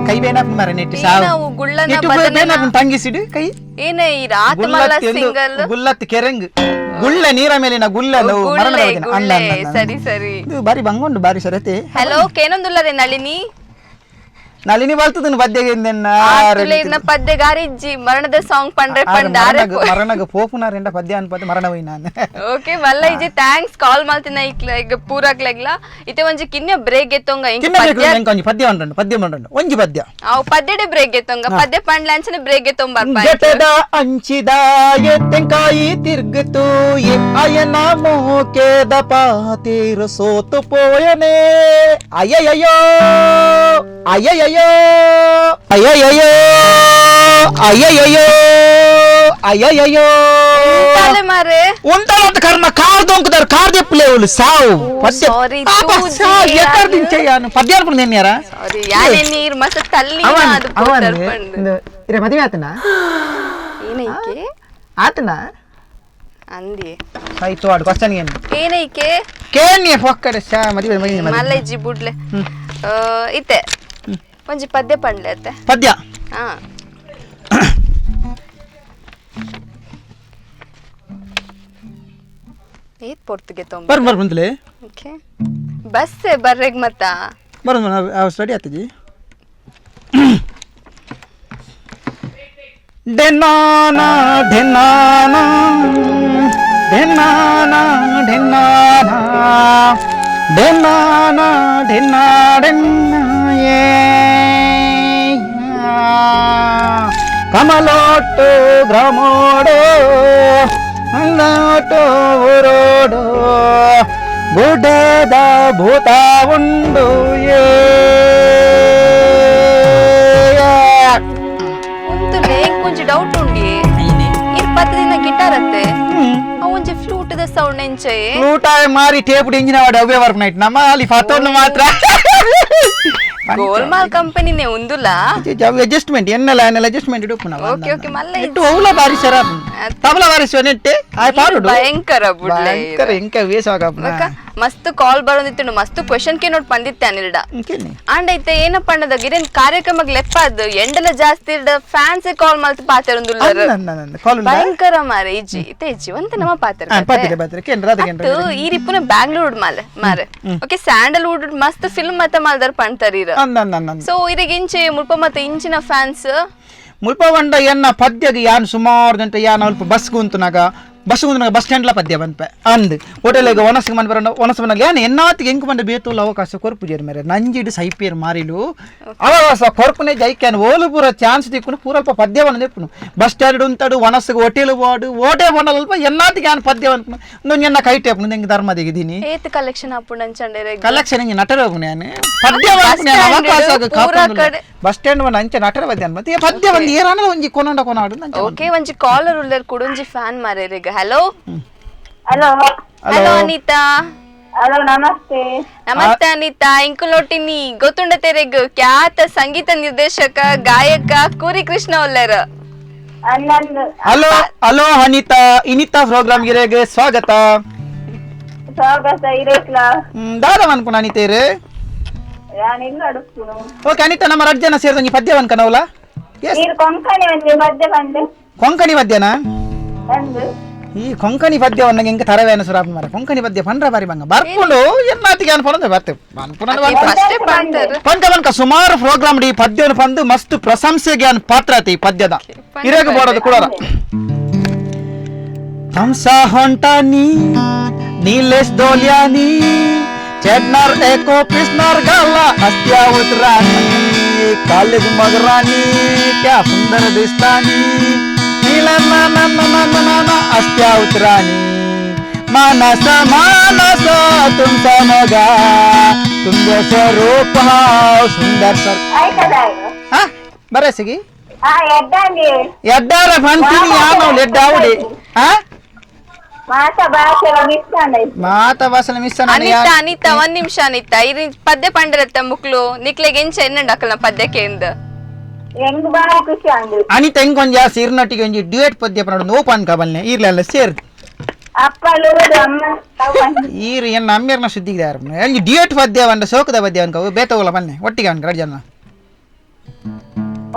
B: ಕೈ ಬೇನ ಮರ ನೆಟ್ಟಿ
A: ನಾವು ಗುಳ್ಳನ
B: ತಂಗಿಸಿಡು ಕೈ
A: ಏನೇ ಈ ರಾತಮಲ್ಲ ಸಿಂಗಲ್
B: ಗುಲ್ಲತ್ ಕೆರೆಂಗ್ ಗುಳ್ಳ ನೀರ ಮೇಲಿನ ಗುಳ್ಳ
A: ಸರಿ ಸರಿ
B: ಇದು ಬಾರಿ ಬಂಗೊಂಡು ಬಾರಿ ಸರತೆ
A: ಹಲೋ ಕೇನೊಂದುಲ್ಲರೆ ನಳಿನಿ
B: ನಳಿನಿ ಬಲ್ತದನು ಪದ್ಯಗೆ
A: ಪದ್ಯ ಗಾರಿಜ್ಜಿ ಮರಣದ ಸಾಂಗ್ ಪಂಡ್ರೆ ಪಂಡಾರೆ
B: ಮರಣಗ ಪೋಪುನಾರೆಂಡ ಪದ್ಯ ಅನ್ಪದ ಮರಣ ಹೋಯ್ ನಾನು
A: ಓಕೆ ಮಲ್ಲ ಇಜಿ ಥ್ಯಾಂಕ್ಸ್ ಕಾಲ್ ಮಾಡ್ತಿನ ಈಗ ಪೂರಕ್ಲೆಗ್ಲ ಇತೆ ಒಂಜಿ ಕಿನ್ಯ ಬ್ರೇಕ್ ಎತ್ತೊಂಗ
B: ಒಂಜಿ ಪದ್ಯ ಉಂಟು ಪದ್ಯ ಉಂಟು ಒಂಜಿ ಪದ್ಯ
A: ಅವು ಪದ್ಯಡೆ ಬ್ರೇಕ್ ಎತ್ತೊಂಗ ಪದ್ಯ ಪಂಡ್ಲ ಅಂಚನೆ ಬ್ರೇಕ್ ಎತ್ತೊಂಬ
B: ಜಟದ ಅಂಚಿದ ಎತ್ತೆಂಕಾಯಿ ತಿರ್ಗತು ಅಯನ ಮೋಕೆದ ಪಾತೀರು ಸೋತು ಪೋಯನೆ ಅಯ್ಯಯ್ಯೋ ಅಯ್ಯಯ್ಯೋ ಅಯ್ಯಯ್ಯೋ ಅಯ್ಯಯ್ಯೋ ಅಯ್ಯಯ್ಯೋ
A: ಮಾರೆ
B: ಉಂಟಲ್ಲ ಕರ್ಮ ಕಾರ್ ದೊಂಕದಾರ ಕಾರ್ ದೆಪ್ಪಲೆ ಅವಳು ಸಾವು ಪದ್ಯ ಪದ್ಯ ಅನ್ಕೊಂಡು ಯಾರ
A: ಸಾರಿ ಯಾನೆ ನೀರ್ ಮಸ್ತ್ ತಲ್ಲಿ ಅದು ಪೋಟರ್ ಪಂಡ್
B: ಇರೆ ಮದುವೆ ಆತನ
A: ಏನೈಕೆ
B: ಆತನ
A: ಅಂದಿ
B: ಆಯ್ತು ಆಡು ಕ್ವಶ್ಚನ್ ಏನು
A: ಏನೈಕೆ
B: ಕೇಳ್ನಿ ಫೊಕ್ಕಡೆ ಸಾ ಮದುವೆ
A: ಮಲ್ಲೈಜಿ ಬುಡ್ಲೆ ಇತ್ತೆ ಒಂಜಿ ಪದ್ಯ ಪಂಡ್ಲೆ ಅತ್ತೆ
B: ಪದ್ಯ
A: ಹಾ ಏತ್ ಪೊರ್ತಿಗೆ ತೊಂಬ
B: ಬರ್ ಬಂದ್ಲೆ
A: ಓಕೆ ಬಸ್ಸೆ ಬರ್ರೆಗ್ ಮತ್ತ
B: ಬರೋದು ಸ್ಟಡಿ ಆಗ್ತದೆ ಡೆನ್ನಾನ ಡೆನ್ನಾನ ಡೆನ್ನಾನ ಡೆನ್ನಾನ ಡೆನ್ನಾನ ಡೆನ್ನಾ ಡೆನ್ನಾಯೇ ಕಮಲೋಟ್ಟು ಗ್ರಾಮೋಡೋ ಅಂಗಾಟೋ ಊರೋಡೋ ಗುಡ್ಡದ ಭೂತ ಉಂಡು
A: ಉಂತುಲೆ ಕೊಂಚ ಡೌಟ್ ಉಂಡಿ ಇಪ್ಪತ್ತು ದಿನ ಗಿಟಾರ್ ಅತ್ತೆ ಒಂಜಿ ಫ್ಲೂಟ್ ದ ಸೌಂಡ್ ಎಂಚೆ
B: ಫ್ಲೂಟ್ ಮಾರಿ ಟೇಪ್ ಇಂಜಿನ ವಾಡಿ ಅವೇ ವರ್ಕ್ ನೈಟ್ ನಮ್ಮ ಅಲ್ಲಿ ಫತೋನ್ ಮಾತ್ರ
A: ಗೋಲ್ಮಾಲ್ ಕಂಪನಿನೇ ಉಂದುಲ
B: ಅಡ್ಜಸ್ಟ್ಮೆಂಟ್ ಎನ್ನಲ್ಲ ಎನ್ನಲ್ಲ ಅಡ್ಜಸ್ಟ್ಮೆಂಟ್ ಇಡು ಪುನಃ
A: ಓಕೆ ಓಕೆ ಮಲ್ಲ
B: ಇಟ್ಟು ಅವಳ ಬಾರಿ ಸರ ತಬಲ ಬಾರಿ ಸೊನೆಟ್ಟೆ ಆಯ್ ಪಾರುಡು
A: ಭಯಂಕರ ಬುಡ್ಲೆ
B: ಭಯಂಕರ ಇಂಕ ವೇಸ್ ಆಗಪ್ಪ
A: ಮಸ್ತ್ ಕಾಲ್ ಬರೋದಿತ್ತು ಮಸ್ತ್ ಕ್ವೆಶ್ಚನ್ ಕೆ ನೋಟ್ ಪಂದಿತ್ತೆ ಅನಿಲ್ಡ ಅಂಡೈತೆ ಏನಪ್ಪ ಅನ್ನದ ಗಿರೇನ್ ಕಾರ್ಯಕ್ರಮಕ್ಕೆ ಲೆಪ್ಪದು ಎಂಡಲ ಜಾಸ್ತಿ ಇರ್ದ ಫ್ಯಾನ್ಸ್ ಕಾಲ್ ಮಾಡ್ತ ಪಾತೆರೊಂದುಲ್ಲರ ಭಯಂಕರ ಮಾರೆ ಇಜ್ಜಿ ತೇಜಿ ಒಂತೆ ನಮ್ಮ ಪಾತೆರ ಈ ರಿಪುನ ಬ್ಯಾಂಗ್ಳೂರ್ ಮಾರೆ ಓಕೆ ಸ್ಯಾಂಡಲ್ವುಡ್ ಮಸ್ತ್ ಫಿಲ್ಮ್ ಮತ್ತ ಮಾಲ್ದಾರ್ ಪಂಡ್ತಾರೀರ ಸೊ ಇರಿಗೆ ಇಂಚೆ ಮುಲ್ಪ ಮತ್ತೆ ಇಂಚಿನ ಫ್ಯಾನ್ಸ್
B: ಮುಲ್ಪ ಬಂಡ ಎನ್ನ ಪದ್ಯಗೆ ಯಾನ್ ಸುಮಾರು ಗಂಟೆ ಯಾನ್ ಅಲ್ಪ ಬಸ್ ಗುಂತುನಾಗ ಬಸ್ ಮುಂದೆ ಬಸ್ ಸ್ಟ್ಯಾಂಡ್ಲ ಪದ್ಯ ಬಂದ್ಪೆ ಅಂದ್ ಹೋಟೆಲ್ಗೆ ಒನಸ್ಗೆ ಮನೆ ಬರೋಣ ಒನಸ್ ಮನೆಗೆ ಏನು ಎನ್ನಾತಿಗೆ ಹೆಂಗೆ ಬಂದು ಬೇತುಲ್ಲ ಅವಕಾಶ ಕೊರ್ಪುಜೇರು ಮೇರೆ ನಂಜಿಡು ಸೈಪೇರು ಮಾರಿಲು ಅವಾಗ ಕೊರ್ಪುನೆ ಜೈಕ್ಯಾನ್ ಓಲು ಪೂರ ಚಾನ್ಸ್ ದಿಕ್ಕುನು ಪೂರಲ್ಪ ಪದ್ಯವನ್ನು ದಿಪ್ಪುನು ಬಸ್ ಸ್ಟ್ಯಾಂಡ್ ಉಂಟಾಡು ಒನಸ್ಗೆ ಹೋಟೆಲ್ ಬೋಡು ಓಟೆ ಬಂಡಲ್ಪ ಎನ್ನಾತಿಗೆ ಏನು ಪದ್ಯ ಅನ್ಪುನು ಒಂದು ಎನ್ನ ಕೈ ಟೇಪ್ನು ಹೆಂಗೆ ಧರ್ಮದಿಗಿದ್ದೀನಿ
A: ಏತ್ ಕಲೆಕ್ಷನ್ ಅಪ್ಪುಂಡು ಅಂಚಂಡೆ
B: ಕಲೆಕ್ಷನ್ ಹಿಂಗೆ ನಟರ ನಾನು ಪದ್ಯ ಬಸ್ ಸ್ಟ್ಯಾಂಡ್ ಒಂದು ಅಂಚೆ ನಟರ ಪದ್ಯ ಮತ್ತೆ ಪದ್ಯ ಒಂದು ಏನಾರ ಒಂಜಿ ಕೊನೊಂಡ ಕೊನಾಡು
A: ಓಕೆ ಒಂಜಿ ಕಾಲರ್ ಉಳ್ಳರ್ ಕುಡುಂಜಿ ಫ್ಯಾನ್ ಮಾರೇರಿಗ hello
D: hello
A: hello Anitha
D: hello ನಮಸ್ತೆ
A: ನಮಸ್ತೆ ಅನಿತಾ ಇಂಕುಲೊಟ್ಟಿನಿ ಗೊತ್ತುಂಡ ತೆರೆಗ್ ಖ್ಯಾತ ಸಂಗೀತ ನಿರ್ದೇಶಕ ಗಾಯಕ ಕೂರಿ ಕೃಷ್ಣ ಉಳ್ಳರ್
D: ಅನ್ನೊಂದು
B: ಹಲೋ ಹಲೋ ಅನಿತಾ ಇನಿತಾ ಪ್ರೋಗ್ರಾಮ್ ಗಿರೆಗೆ ಸ್ವಾಗತ
D: ಸ್ವಾಗತ ಇರೇಕ್ಲ
B: ದಾದ ಅನ್ಪುಣ ಅನಿತೇರು
D: ಯಾನಿಲ್ಲ ಅಡುಪ್ಪುನು
B: ಓಕೆ ಅನಿತಾ ನಮ್ಮ ರಡ್ಜನ ಸೇರಿದ ಪದ್ಯ ಅನ್ಕನವಲ್ಲ ಎಸ್
D: ನೀರು ಕೊಂಕಣಿ ಒಂದು ಮಧ್ಯ ಬಂದೆ
B: ಕೊಂಕಣಿ ಪದ್ಯನ
D: ಒಂದು
B: ಈ ಕೊಂಕಣಿ ಪದ್ಯವನ್ನು ಹೆಂಗೆ ತರವೇ ಅನುಸರಾಪ ಮಾರ ಕೊಂಕಣಿ ಪದ್ಯ ಪಂಡ್ರ ಬಾರಿ ಬಂಗ ಬರ್ಕೊಂಡು ಎನ್ನಾತಿಗೆ ಅನ್ಪೊಂದು ಬರ್ತೇವೆ
A: ಫಸ್ಟ್ ಬಂತರ್
B: ಪಂಕ ಸುಮಾರು ಪ್ರೋಗ್ರಾಮ್ ಈ ಪದ್ಯವನ್ನು ಬಂದು ಮಸ್ತ್ ಪ್ರಶಂಸೆಗೆ ಅನ್ ಪಾತ್ರ ಐತಿ ಈ ಪದ್ಯದ ಇರೇಗ ಬೋಡೋದು ಕೂಡ ಹಂಸ ಹೊಂಟಾನಿ ನೀಲೇಶ್ ದೋಲ್ಯಾನಿ चेडनार एको पिसनार गाला अस्त्या उतरानी कॉलेज मगरानी क्या सुंदर दिसतानी नीला ना अस्त्या उतरानी मानस मानस तुम समगा तुम जैसे रूप हाव सुंदर सर हाँ बरे सिगी ಎಡ್ಡಾರ ಬಂತೀನಿ ಯಾನೋ ಎಡ್ಡಾವುಡಿ हाँ
D: ಮಾತಾ
B: ಭಾಷೆ ಮಿಸ್
A: ಅನಿತಾ ಅನಿತಾ ಒಂದ್ ನಿಮಿಷ ಅನಿತಾ ಇದು ಪದ್ಯ ಪಂಡರತ್ತ ಮುಕ್ಲು ನಿಕ್ಲೆಗೆ ಎಂಚ ಎನ್ನಡಕ್ಕಲ್ಲ ಪದ್ಯಕ್ಕೆ ಎಂದ
D: ಹೆಂಗ್ ಬಾರಿ ಖುಷಿ ಅಂದ್ರು
B: ಅನಿತಾ ಹೆಂಗ್ ಒಂದ್ ಜಾಸ್ತಿ ಇರ್ನೊಟ್ಟಿಗೆ ಒಂಜಿ ಡ್ಯೂಯೆಟ್ ಪದ್ಯ ಪನ್ನೋಡು ನೋಪಾನ್ ಕಬಲ್ನೆ ಇರ್ಲೆಲ್ಲ ಸೇರ್
D: ಅಪ್ಪಲೂರು ಅಮ್ಮ
B: ಈರ್ ಎನ್ನ ಅಮ್ಮೇರ್ನ ಸುದ್ದಿಗೆ ಯಾರು ಒಂಜಿ ಡ್ಯೂಯೆಟ್ ಪದ್ಯ ಬಂದ ಸೋಕದ ಪದ್ಯ ಅನ್ಕವು ಬೇತವಲ್ಲ ಬನ್ನೆ ಒಟ್ಟಿಗೆ ಅನ್ಕ ಜನ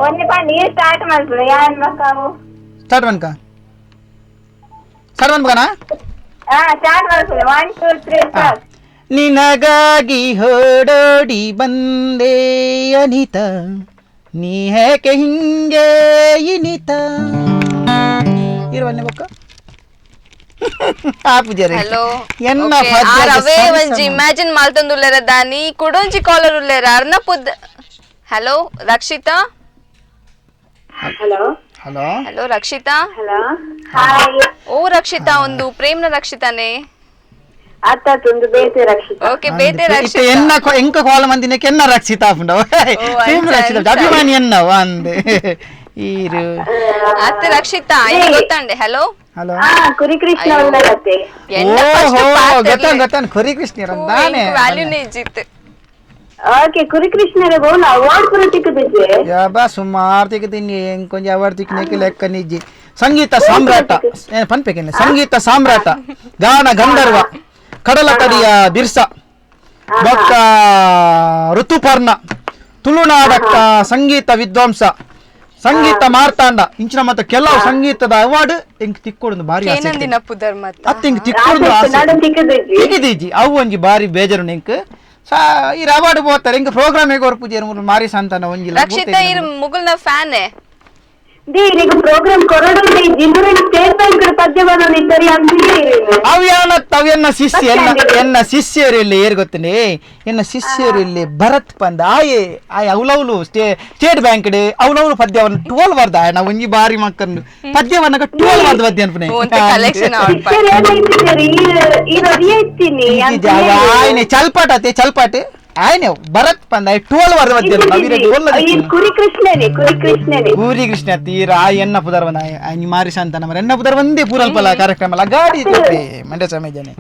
D: ಒಂದೇ ಪಾ ನೀರ್ ಸ್ಟಾರ್ಟ್ ಮಾಡ್ಬಿಡು ಯಾನ್ ಮಕ್ಕಳು
B: ಸ್ಟಾರ್ಟ್ ಬನ್ಕ ಸ್ಟಾರ್ಟ್ ಬನ್ಕನ
D: ಸ್ಟಾರ್ಟ್ ಮಾಡ್ಬಿಡು 1 2 3 ಸ್ಟಾರ್ಟ್
B: ನಿನಗಾಗಿ ಹೊಡೋಡಿ ಬಂದೆ ಅನಿತಾ ನೀ ಹೇಗೆ ಹಿಂಗೆ ಇನಿತ ಇರುವನ್ನೇ ಬೊಕ್ಕ ಆ ಪೂಜಾರಿ
A: ಹಲೋ
B: ಎನ್ನ
A: ರವೇ ಒಂಜಿ ಇಮ್ಯಾಜಿನ್ ಮಾಲ್ತಂದುಲ್ಲೆರ ದಾನಿ ಕುಡೊಂಜಿ ಕಾಲರ್ ಉಲ್ಲೆರ ಅರ್ನಪುದ್ hello Rakshitha
D: hello
B: hello
A: hello Rakshitha
D: hello hi
A: ಓ ರಕ್ಷಿತಾ ಒಂದು ಪ್ರೇಮ್ನ ರಕ್ಷಿತಾನೆ
D: ಅತ್ತ ತುಂದು ಬೇತೆ ರಕ್ಷಿತ
A: ಓಕೆ ಬೇತೆ ರಕ್ಷಿತಾ
B: ಎನ್ನ ಎಂಕ ಕಾಲ ಮಂದಿನಕ್ಕೆ ಎನ್ನ ರಕ್ಷಿತಾ ಆಪುಂಡವ ಸೇಮ್ ರಕ್ಷಿತಾ ಅಭಿಮಾನಿ ಎನ್ನವ ಅಂದೆ ಈರು
A: ಅತ್ತೆ ರಕ್ಷಿತಾ ಇದು ಗೊತ್ತಂಡೆ ಹಲೋ
B: ಹಲೋ
D: ಕುರಿ ಕೃಷ್ಣ ಉಳ್ಳಗತ್ತೆ
B: ಓಹೋ ಗೊತ್ತಾನ್ ಕೊರಿ ಕೃಷ್ಣರಂತಾನೆ
A: ವ್ಯಾಲ್ಯೂ ನೇಜಿತ್
D: ಓಕೆ ಕುರಿ ಕೃಷ್ಣರೇ ಬೋನ ಅವಾರ್ಡ್ ಪುರ ತಿಕ್ಕದಿದ್ದೆ
B: ಯಾಬಾ ಸುಮಾರು ತಿಕ್ಕತೀನಿ ಕೊಂಚ ಅವಾರ್ಡ್ ತಿಕ್ಕನೇಕೆ ಲೆಕ್ಕ ನಿಜ್ಜಿ ಸಂಗೀತ ಸಾಮ್ರಾಟ ಪನ್ಪೇಕೆನೆ ಸಂಗೀತ ಸಾಮ್ರಾಟ ಗಾನ ಗಂಧರ್ವ ಕಡಲ ಕಡಿಯ ಬಿರ್ಸ ಬೊಕ್ಕ ಋತುಪರ್ಣ ತುಳುನಾಡಕ್ಕ ಸಂಗೀತ ವಿದ್ವಾಂಸ ಸಂಗೀತ ಮಾರ್ತಾಂಡ ಇಂಚಿನ ಮತ್ತೆ ಕೆಲವು ಸಂಗೀತದ ಅವಾರ್ಡ್ ಹಿಂಗ್ ತಿಕ್ಕೊಡು ಬಾರಿ
A: ಏನಂದಿನ ಪುದರ್ ಮತ್ತ
B: ಅತ್ತ ಹಿಂಗ್ ತಿಕ್ಕೊಡು ತಿಕ್ಕಿದೀಜಿ ಅವು ಒಂಜಿ ಬಾರಿ ಬೇಜಾರು ನಿಂಕ್ ಈ ಅವಾರ್ಡ್ ಬೋತಾರೆ ಹಿಂಗ ಪ್ರೋಗ್ರಾಮ್ ಹೇಗೆ ಹೊರ ಪೂಜೆ ಮಾರಿ ಸಂತಾನ ಒಂಜಿಲ್ಲ
A: ರಕ್ಷಿತಾ ಇರ್ ಮುಗುಲ್ನ ಫ್ಯಾನ್
D: ಈಗ ಪ್ರೋಗ್ರಾಮ್ ಕೊರಡೋದು ಜಿಂದೂರಿ ಸ್ಟೇಟ್ ಬ್ಯಾಂಕ್ ಪದ್ಯ ಬಂದಿದ್ದಾರೆ
B: ಅವೆನ್ನ ಶಿಷ್ಯ ಎನ್ನ ಶಿಷ್ಯರು ಇಲ್ಲಿ ಏರ್ ಗೊತ್ತೇನೆ ಎನ್ನ ಶಿಷ್ಯರು ಇಲ್ಲಿ ಭರತ್ ಪಂದ ಆಯ್ ಅವಲವ್ಲು ಸ್ಟೇಟ್ ಬ್ಯಾಂಕ್ ಅವಲವ್ಲು ಪದ್ಯವನ್ನು 12 ಬರ್ದ ನಾವು ಒಂಜಿ ಬಾರಿ ಮಕ್ಕಳು ಪದ್ಯವನ್ನ 12 ಬರ್ದ ಪದ್ಯ ಅನ್ಪನೆ
A: ಕಲೆಕ್ಷನ್
B: ಆಯ್ನೆ ಚಲ್ಪಾಟೆ ಆಯ್ನೆ ಭರತ್ ಪಂದ 12 ಬರ್ದ ಪದ್ಯ
D: ಕುರಿ ಕೃಷ್ಣನೇ
B: ಗೂರಿ ಕೃಷ್ಣ ತೀರ ಎನ್ನ ಪುದರ್ ಬಂದ ಮಾರಿ ಸಂತಾನ ಮರ ಎನ್ನ ಪುದರ್ ಒಂದೇ ಪೂರಲ್ಪಲ ಕಾರ್ಯಕ್ರಮ ಗಾಡಿ ಮಂಡ್ಯ ಸಮೇಜನೆ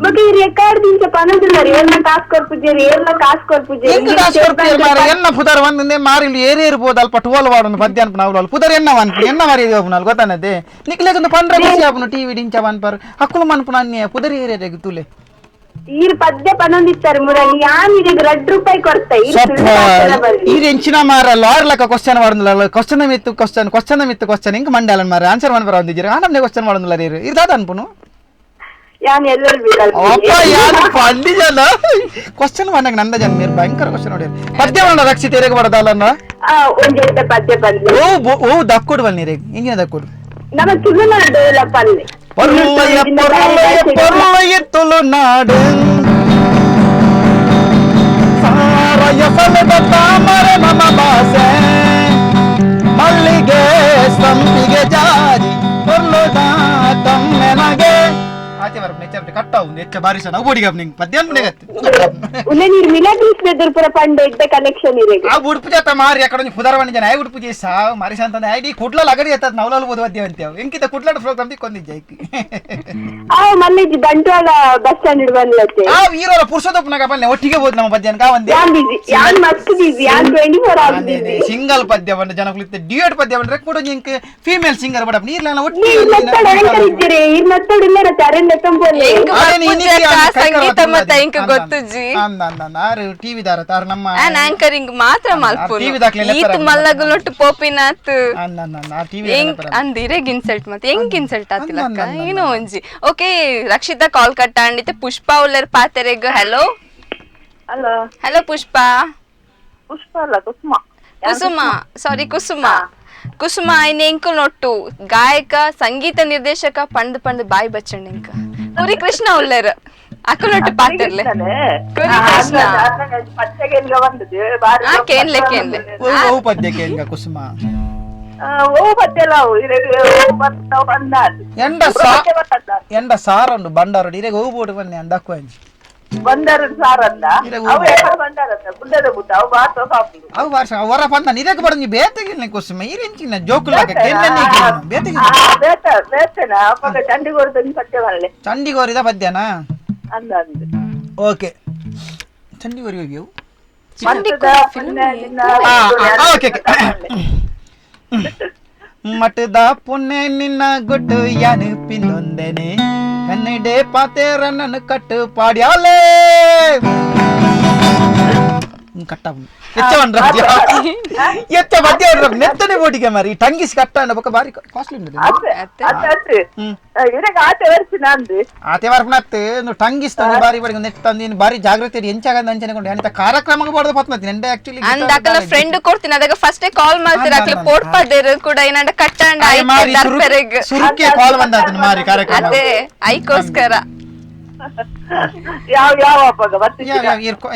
B: ಎನ್ನ ಪುದರ್ ಒಂದೇ ಮಾರಿ ಏರಿರ್ಬೋದು ಅಲ್ಪ 12 ವಾರ ಪದ್ಯ ಅನ್ಪ ನಾವು ಪುದರ್ ಎನ್ನ ಅನ್ಪ ಎನ್ನ ಮಾರಿ ನಾವು ಗೊತ್ತಾನದೆ ನಿಕ್ಲೇಜ್ ಒಂದು 15 ಖುಷಿ ಆಪನು ಟಿವಿ ಡಿಂಚ ಅನ್ಪಾರ ಅಕ್ಕಲು ಮನ್ಪು ನಾನ್ಯ ಪುದರ್ ಏರಿಯಾಗ ತುಲೆ
D: ಈರ್ ಪದ್ಯ ಪನೊಂದಿತ್ತಾರೆ ಮುರಳಿ ಯಾನಿಗೆ ₹2 ಕೊಡ್ತಾ
B: ಈ ಎಂಚಿನ ಮಾರ ಲಾಯರ್ ಲಕ್ಕ ಕ್ವಶನ್ ಮಾಡಿದ್ಲ ಕ್ವಶನ್ ಹಿಂಗ ಮಂಡಾಲನ್ ಮಾರ ಆನ್ಸರ್ ಮಾಡ್ಬಾರ ಒಂದಿದ್ದೀರ ನಮ್ನೆ ಕ್ವಶನ್ ಮಾಡಿದ್ಲ ರೀರು ಇರ್ದಾದ ಅನ್ಪುನು
D: ಯಾನ್ ಎಲ್ಲರೂ
B: ಅಪ್ಪ ಯಾರು ಅಲ್ಲಿ ಜನ ಕ್ವಶನ್ ಮಾಡಂಗ ನಂದ ಜನ ಮೇರ್ ಭಯಂಕರ ಕ್ವಶನ್ ನೋಡಿ ಪದ್ಯ ಮಾಡ ರಕ್ಷಿತ ಏರೆಗೆ ಬಡದಲ್ಲ
D: ಒಂದ್ ಪದ್ಯ ಬಂದು
B: ಓ ದಕ್ಕುಡು ಬನ್ನಿ ರೇಗ್ ಇಂಜಿನ ದಕ್ಕುಡು
D: ನಮ್ಮ ತುಳುನಾಡು ಪಲ್ಲೆ
B: பொருளைய பொருளைய பொருளைய துளுநாடு ಸಾರಯ ಸಲದ ತಾಮರೆ ಮಮ ಭಾಷೆ ಮಲ್ಲಿಗೆ ಸಂಪಿಗೆ ಜಾರಿ ಕೊಲ್ಲುದ ತಮ್ಮೆನಗೆ ಆಚೆ ಬರ ನೆಚ್ಚ ಕಟ್ಟಾವು ನೆಚ್ಚ ಬಾರಿಸ ನಾವು ಬೋಡಿಗೆ ನಿಂಗೆ ಪದ್ಯಾನ್ ಮುನೆಗತ್ತೆ
E: ಉನ್ನೆ ನೀರು ಮಿಲಾಗ್ಲಿಸ್ಲೆ ದುರ್ಪುರ ಪಂಡ ಇದ್ದ ಕನೆಕ್ಷನ್ ಇರೆಗೆ
B: ಆ ಉಡುಪು ಜಾತ ಮಾರಿ ಅಕಡೆ ಪುದಾರವಣಿ ಜನ ಆಯ್ ಉಡುಪು ಜೇಸ ಮಾರಿ ಸಂತಂದ ಐಡಿ ಕುಡ್ಲಲ್ಲ ಅಗಡಿ ಎತ್ತದ ನವಲಲು ಬೋದು ವದ್ಯ ಅಂತ್ಯಾವ ಎಂಕಿತ ಕುಡ್ಲಾಡ ಪ್ರೋಗ್ರಾಮ್ ದಿ ಕೊಂದಿಜ್ಜೆ ಐಕಿ
E: ಆ ಮಲ್ಲಿಜಿ ಬಂಟ್ವಾಳ ಬಸ್ ಸ್ಟ್ಯಾಂಡ್ ಇಡ್ ಬಂದ್ಲತ್ತೆ
B: ಆ ವೀರರ ಪುರುಷೋತ್ತಮನಾಗ ಬನ್ನೆ ಒಟ್ಟಿಗೆ ಬೋದು ನಮ್ಮ ಪದ್ಯನ ಕಾವಂದೆ
E: ಯಾನ್ ಬಿಜಿ ಯಾನ್ ಮಸ್ತ್ ಬಿಜಿ ಯಾನ್ 24 ಅವರ್ಸ್ ಬಿಜಿ
B: ಸಿಂಗಲ್ ಪದ್ಯ ಬಂದ ಜನ ಕುಳಿತ ಡ್ಯೂಯೆಟ್ ಪದ್ಯ ಬಂದ್ರೆ ಕೂಡ ನಿಂಕ ಫೀಮೇಲ್ ಸಿಂಗರ್ ಬಡ ನೀರ್ಲ ಒಟ್ಟಿ
E: ನೀರ್ ಮತ್ತಡ ಆಂಕರ್ ಇದ್ದೀರಿ ಇರ್ ಮತ್ತಡ ಇಲ್ಲ ಚರಣ್ಣ ತಂಬೋಲೆ
A: ಎಂಕ್ ಸಂಗೀತ ಮತ್ತೆ ಎಂಕ್ ಗೊತ್ತುಜಿ
B: ನಾರು ಟಿವಿ ದಾರ ತಾರ ನಮ್ಮ
A: ಆನ್ ಆಂಕರಿಂಗ್ ಮಾತ್ರ ಮಲ್ಪುನು
B: TV ದಾಖಲೆ
A: ಈತ್ ಮಲ್ಲಗುಲೊಟ್ಟು ಪೋಪಿನಾತ್
B: ನಾ ಟಿವಿ
A: ಅಂದಿರೆಗ್ ಇನ್ಸಲ್ಟ್ ಮತ್ತೆ ಎಂಕ್ ಇನ್ಸಲ್ಟ್ ಆತಿಲಕ್ಕ ಏನೋ ಒಂಜಿ ಓಕೆ ರಕ್ಷಿತಾ ಕಾಲ್ ಕಟ್ಟ ಅಂಡಿತೆ ಪುಷ್ಪ ಉಲ್ಲರ್ ಪಾತೆರೆಗ್ ಹಲೋ
E: ಹಲೋ
A: ಹಲೋ ಪುಷ್ಪ
E: ಪುಷ್ಪ ಅಲ್ಲ ಕುಸುಮ
A: ಕುಸುಮ ಸಾರಿ ಕುಸುಮ ಕುಸುಮ ಐನ್ ಎಂಕುಲ್ ನೊಟ್ಟು ಗಾಯಕ ಸಂಗೀತ ನಿರ್ದೇಶಕ ಪಂಡ್ ಪಂಡ್ ಬಾಯಿ ಬಚ್ಚಂಡ್ ಎಂಕ ಕುರಿ ಕೃಷ್ಣ ಉಲ್ಲರ್ ಅಕ್ಕನೊಟ್ಟು ಪಾತೆರ್ಲೆ ಕುರಿ ಕೃಷ್ಣ
E: ಪಚ್ಚಗೆಲ್ಗ ಬಂದದ್ದು ಬಾರಿ
A: ಕೇನ್ಲೆ ಕೇನ್ಲೆ
B: ಓ ಪದ್ಯ ಕೇಂಗ ಕುಸುಮ
E: ಓ ಪಚ್ಚಲ ಬಂದಾದ
B: ಎಂಡ ಸಾರಂಡು ಬಂಡಾರು ಇರೆಗ್ ಹೋಗ್ಬೋಡು ಬನ್ನಿ ಅಂಡಕ್ಕು ಅಂಜಿ
E: ಬಂದಾರ ಸಾರಂದ ಅವು ಯಾರು ಬಂದಾರಂತ ಗುಡ್ಡದ ಗುಡ್ಡ ಅವು ಬಾತ ಕಾಪು
B: ಅವು ವರ್ಷ ಅವರ ಬಂದ ನಿರಕ್ಕೆ ಬಡಂಜಿ ಬೇತೆಗಿಲ್ಲ ಕುಸುಮ ಇರೆಂಚಿನ ಜೋಕುಲಾಕ ಕೆನ್ನೆ ಬೇತೆಗಿಲ್ಲ
E: ಬೇತನ ಅಪ್ಪ ಚಂಡಿಗೋರ್ದ ಪಚ್ಚವಲ್ಲೆ
B: ಚಂಡಿಗೋರಿದ ಪದ್ಯನಾ
E: ಅಂದ
B: ಓಕೆ ಚಂಡಿಗೋರಿ ಹೋಗ್ಯವು ಮಠದ ಪುಣ್ಯ ನಿನ್ನ ಗುಟ್ಟು ಯಾನು ಪಿಂದೊಂದೇನೆ ಕನ್ನಡೆ ಪಾತೇರ ನನ್ನ ಕಟ್ಟು ಪಾಡ್ಯಾಲೆ ಕಟ್ಟ ಎಚ್ಚ ಮಧ್ಯ ನೆತ್ತನೆ ಬೋಟಿಗೆ ಮಾರಿ ಟಂಗಿಸ್ ಕಟ್ಟ ಬೊಕ್ಕ ಬಾರಿ ಕಾಸ್ಟ್ಲಿ ಉಂಟು ಆತೆ ವರ್ಪನತ್ತು ಟಂಗಿಸ್ ತಂದು ಬಾರಿ ಬಾರಿ ನೆಟ್ ತಂದಿನ ಬಾರಿ ಜಾಗೃತಿ ಎಂಚಾಗಂದ ಅಂಚನೆಕೊಂಡು ಅಂತ ಕಾರ್ಯಕ್ರಮಕ್ಕೆ ಬಡದ ಪತ್ನತಿ ನೆಂಡೆ ಆಕ್ಚುಲಿ
A: ಅಂದ ಅಕಲ ಫ್ರೆಂಡ್ ಕೊಡ್ತೀನಿ ಅದಾಗ ಫಸ್ಟ್ ಕಾಲ್ ಮಾಡ್ತೀರ ಅಕಲ ಪೋಟ್ ಪದೇರು ಕೂಡ ಏನಂಡ ಕಟ್ಟಂಡ
B: ಮಾರಿ ಸುರುಕ್ಕೆ ಕಾಲ್ ಬಂದಾತನ ಮಾರಿ ಕಾರ್ಯಕ್ರಮ
A: ಅದೇ ಐಕೋಸ್ಕರ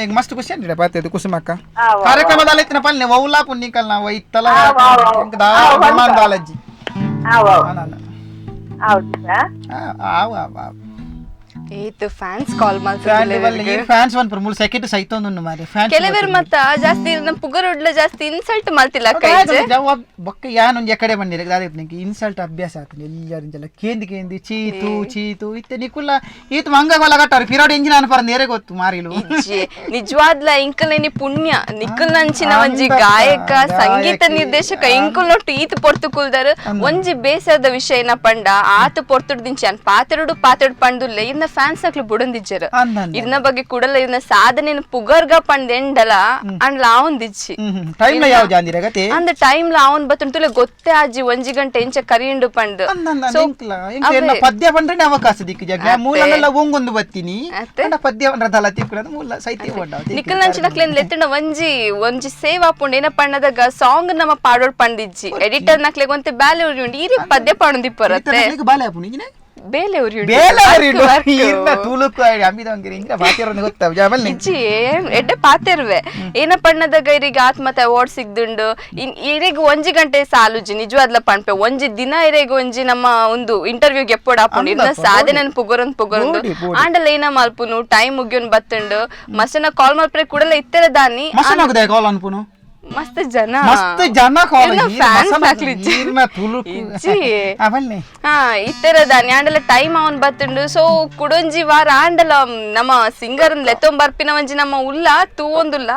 B: ಈಗ ಮಸ್ತ್ ಖುಷಿ ಅಂತಿದೆ ಪಾತೆ ಕುಸುಮಕ್ಕ ಕಾರ್ಯಕ್ರಮದಲ್ಲಿ ಇತ್ತಿನ ಪಲ್ಲೆ ವೌಲಾ ಪುಣ್ಣಿಕಲ್ ನಾವು ಇತ್ತಲ ವಿಮಾನದಾಲಜ್ಜಿ
A: ಏತು ಫ್ಯಾನ್ಸ್ ಕಾಲ್ ಮಾಡ್ತಾರೆ
B: ಫ್ಯಾನ್ಸ್ ಒನ್ ಮೂರು ಸೆಕೆಂಡ್ ಸೈತೊಂದು ಮಾರಿ ಫ್ಯಾನ್ಸ್
A: ಕೆಲವರು ಮತ್ತ ಜಾಸ್ತಿ ನಮ್ಮ ಪುಗರುಡ್ಲ ಜಾಸ್ತಿ ಇನ್ಸಲ್ಟ್ ಮಾಡ್ತಿಲ್ಲ ಕೈಜೆ
B: ಬೊಕ್ಕ ಯಾನೊಂದು ಎಕಡೆ ಬಂದಿರ ದಾರಿ ಇನ್ಸಲ್ಟ್ ಅಭ್ಯಾಸ ಆಗ್ತದೆ ಎಲ್ಲರಿಂಜಲ್ಲ ಕೇಂದಿ ಚೀತು ಚೀತು ಇತ್ತೆ ನಿಕುಲ್ಲ ಈತ್ ಮಂಗಗೊಲ ಕಟ್ಟಾರು ಪಿರಾಡ್ ಎಂಜಿನ ಅನ್ಪರ ನೇರೆ ಗೊತ್ತು ಮಾರಿಲು
A: ನಿಜವಾದ್ಲ ಇಂಕಲೇನಿ ಪುಣ್ಯ ನಿಕುಲ್ ನಂಚಿನ ಒಂಜಿ ಗಾಯಕ ಸಂಗೀತ ನಿರ್ದೇಶಕ ಇಂಕುಲ್ ನೊಟ್ಟು ಈತ್ ಪೊರ್ತು ಕುಲ್ದಾರ ಒಂಜಿ ಬೇಸರದ ವಿಷಯನ ಪಂಡ ಆತ ಪೊರ್ತುಡ್ ದಿಂಚಿ ಅನ್ ಪಾತೆರಡು ಪಂಡುಲ್ಲೆ ಇನ್ನ ಫ್ಯಾನ್ಸ್ ಅಕ್ಲು ಬುಡಂದಿಜ್ಜರ ಇದನ್ನ ಬಗ್ಗೆ ಕೂಡಲ ಇದನ್ನ ಸಾಧನೆ ಪುಗರ್ಗ ಪಂಡ್ ಎಂಡಲ ಅಂಡ್ಲ ಅವನ್ ದಿಜ್ಜಿ
B: ಟೈಮ್ ಯಾವ ಜಾಂದಿರ ಗತಿ
A: ಅಂದ ಟೈಮ್ ಲ ಅವನ್ ಬತ್ತುಂಟುಲೆ ಗೊತ್ತೇ ಆಜಿ ಒಂಜಿ ಗಂಟೆ ಎಂಚ ಕರಿಯಂಡು ಪಂಡ್
B: ಪದ್ಯ ಬಂದ್ರೆ ಅವಕಾಶ ದಿಕ್ಕು ಜಾಗ ಮೂಲನೆಲ್ಲ ಒಂಗೊಂದು ಬತ್ತೀನಿ ಪದ್ಯ ಬಂದ್ರೆ ದಲ ತಿಕ್ಕಡ ಮೂಲ ಸೈತಿ
A: ನಿಖಲ್ ನಂಚಿನಕ್ಲೇನ್ ಲೆತ್ತಂಡ ಒಂಜಿ ಸೇವಾ ಪುಂಡ್ ಏನ ಪಣ್ಣದಾಗ ಸಾಂಗ್ ನಮ್ಮ ಪಾಡೋಡ್ ಪಂದಿಜ್ಜಿ ಎಡಿಟರ್ ನಕ್ಲೆ ಗೊಂತೆ ಬ್ಯಾಲೆ ಉರಿ ಉಂಡು ಈರಿ ಪದ್ಯ ಪಾಡೊಂದಿ ಪರತ್ತೆ
B: ಬಾಲೆ ಆಪುನಿ
A: ಬೇಲೆ ಉರಿ ಎಡ್ಡೆ ಪಾತೆರ್ವೆ ಏನ ಪಣ್ಣದಾಗ ಇರಿಗೆ ಆತ್ಮಹತ್ಯೆ ಅವಾರ್ಡ್ ಸಿಗ್ದುಂಡು ಇರಿಗೆ ಒಂಜಿ ಗಂಟೆ ಸಾಲುಜಿ ನಿಜವಾದ್ಲ ಪಣ್ಪೆ ಒಂಜಿ ದಿನ ಇರಿಗೆ ಒಂಜಿ ನಮ್ಮ ಒಂದು ಇಂಟರ್ವ್ಯೂಗೆ ಎಪ್ಪೋಡ್ ಹಾಪುಂಡು ಇದನ್ನ ಸಾಧನೆ ಪುಗರೊಂದು ಆಂಡಲ ಏನ ಮಲ್ಪುನು ಟೈಮ್ ಮುಗಿಯೋನ್ ಬತ್ತುಂಡು ಮಸನ ಕಾಲ್ ಮಲ್ಪರೆ ಕೂಡಲ ಇತ್ತರ ದಾನಿ
B: ಕಾಲ್ ಅನ್ಪುನು
A: ಮಸ್ತ್ ಜನ ಇತ್ತರದ ಆಂಡಲ ಟೈಮ್ ಅವನ್ ಬತ್ತುಂಡು ಸೊ ಕುಡೊಂಜಿ ವಾರ ಆಂಡಲ ನಮ್ಮ ಸಿಂಗರ್ ಲೆತ್ತೊಂದ್ ಬರ್ಪಿನ ಒಂಜಿ ನಮ್ಮ ಉಲ್ಲ ತೂವೊಂದುಲ್ಲ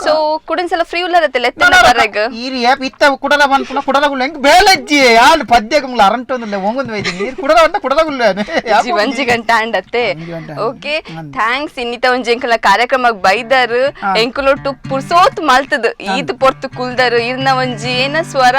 A: ಸೊ ಕುಡೊಂದ್ಸಲ ಫ್ರೀ ಉಲ್ಲರತ್ತೆ ಲೆತ್ತನ ಬರಗ
B: ಇತ್ತ ಕುಡಲ ಬಂದ್ಪುನ ಕುಡಲಗುಲ್ಲ ಹೆಂಗ್ ಬೇಲಜ್ಜಿ ಆಲ್ ಪದ್ಯಗುಲ್ಲ ಅರಂಟೊಂದುಲ್ಲ ಒಂಗೊಂದು ವೈದಿ ನೀರು ಕುಡಲ ಬಂದ ಕುಡಲಗುಲ್ಲ
A: ಒಂಜಿ ಗಂಟೆ ಆಂಡತ್ತೆ ಓಕೆ ಥ್ಯಾಂಕ್ಸ್ ಇನ್ನಿತ ಒಂಜಿ ಎಂಕಲ ಕಾರ್ಯಕ್ರಮಕ್ಕೆ ಬೈದಾರು ಎಂಕುಲೊಟ್ಟು ಪುರ್ಸೋತ್ ಮಲ್ತದ ಈದ್ ಪೊರ್ತು ಕುಲ್ದರು ಇರ್ನ ಒಂಜಿ ಏನ ಸ್ವರ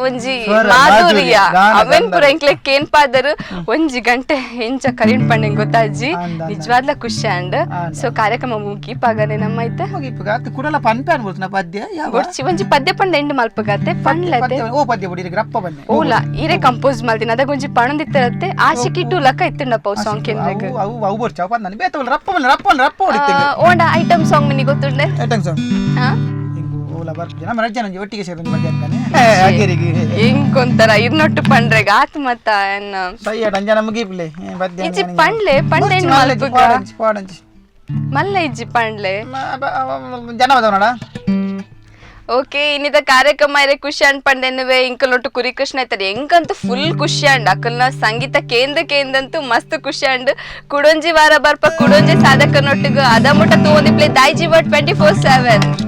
A: ಒಂಜಿ
B: ಸ್ವರ,
A: ಮಾಧುರ್ಯ
B: ಗಾನ,
A: ಅವೆನ್ ಪುರ
B: ಗಂಧರ್ವ.
A: ಎಂಕ್ಲೆ ಕೇನ್ಪಾದರು ಒಂಜಿ ಗಂಟೆ ಎಂಚ ಕರೀನ್ ಪಂಡೆ ಗೊತ್ತಾಜಿ ನಿಜವಾದ್ಲ ಖುಷಿ ಅಂಡ್ ಸೊ ಕಾರ್ಯಕ್ರಮ ಮುಗಿಪಾಗನೆ ನಮ್ಮ ಐತೆ
B: ಮುಗಿಪುಗ ಕುಡಲ ಪನ್ಪೆ ಅನ್ಬೋಲ್ತು ಪದ್ಯ ಯಾವ
A: ಗೊಡ್ಚಿ ಒಂಜಿ ಪದ್ಯ ಪಂಡ ಎಂಡ್ ಮಲ್ಪಗತ್ತೆ ಪಂಡ್ಲತೆ
B: ಓ ಪದ್ಯ ಬುಡಿ ರಪ್ಪ ಬನ್ನಿ
A: ಓಲ ಈರೆ ಕಂಪೋಸ್ ಮಾಡ್ತೀನಿ ಅದಾಗ ಒಂಜಿ ಪಣಂದಿತ್ತರತ್ತೆ ಆಶಿಕಿಟ್ಟು ಲಕ್ಕ ಇತ್ತಂಡಪ್ಪ ಅವು ಸಾಂಗ್ ಕೇಂದ್ರಗ
B: ಅವು ಅವು ಬರ್ಚಾವ ಪಂದನೆ ಬೇತವಲ್ಲ ರಪ್ಪ ಹೊಡಿತೀನಿ
A: ಓಂಡ ಐಟಮ್ ಸಾಂಗ್ ಮಿನಿ ಗೊತ್ತುಂಡೆ
B: ಐಟಮ್ ಸಾಂಗ್
A: ಹಾ
B: ಓಲ ಬರ್ತೀನಿ ನಮ್ಮ ರಜ್ಜನ ಒಟ್ಟಿಗೆ ಸೇರಿ ಪದ್ಯ ಅಂತಾನೆ ಹಾಗೆರಿಗೆ
A: ಹೆಂಗೊಂತರ ಇರ್ನೊಟ್ಟು ಪಂಡ್ರೆಗ ಆತ್ ಮತ್ತ ಎನ್ನ
B: ಸಯ್ಯ ಅಂಜನ ಮುಗಿಪ್ಲೆ ಪದ್ಯ
A: ಇಜ್ಜಿ ಪಂಡ್ಲೆ ಪಂಡೆನ್ ಮಲ್ಪುಗ
B: ಪಾಡಂಜಿ
A: ಮಲ್ಲ ಇಜ್ಜಿ ಪಂಡ್ಲೆ
B: ಜನ ಬದವನಡ
A: ಓಕೆ ಇನ್ನಿದ ಕಾರ್ಯಕ್ರಮ ಇರೆ ಖುಷಿ ಅನ್ಪಂಡೆನ್ನುವೆ ಇಂಕಲೊಟ್ಟು ಕುರಿ ಕೃಷ್ಣ ಐತಾರೆ ಎಂಕಂತೂ ಫುಲ್ ಖುಷಿ ಅಂಡ್ ಅಕ್ಕಲ್ನ ಸಂಗೀತ ಕೇಂದ್ರಂತೂ ಮಸ್ತ್ ಖುಷಿ ಅಂಡ್ ಕುಡೊಂಜಿ ವಾರ ಬರ್ಪ ಕುಡೊಂಜಿ ಸಾಧಕನೊಟ್ಟಿಗೆ ಅದ ಮುಟ್ಟ ತೋಂದಿಪ್ಲೆ ದಾಯ್ಜಿ ವರ್ಡ್ 24/7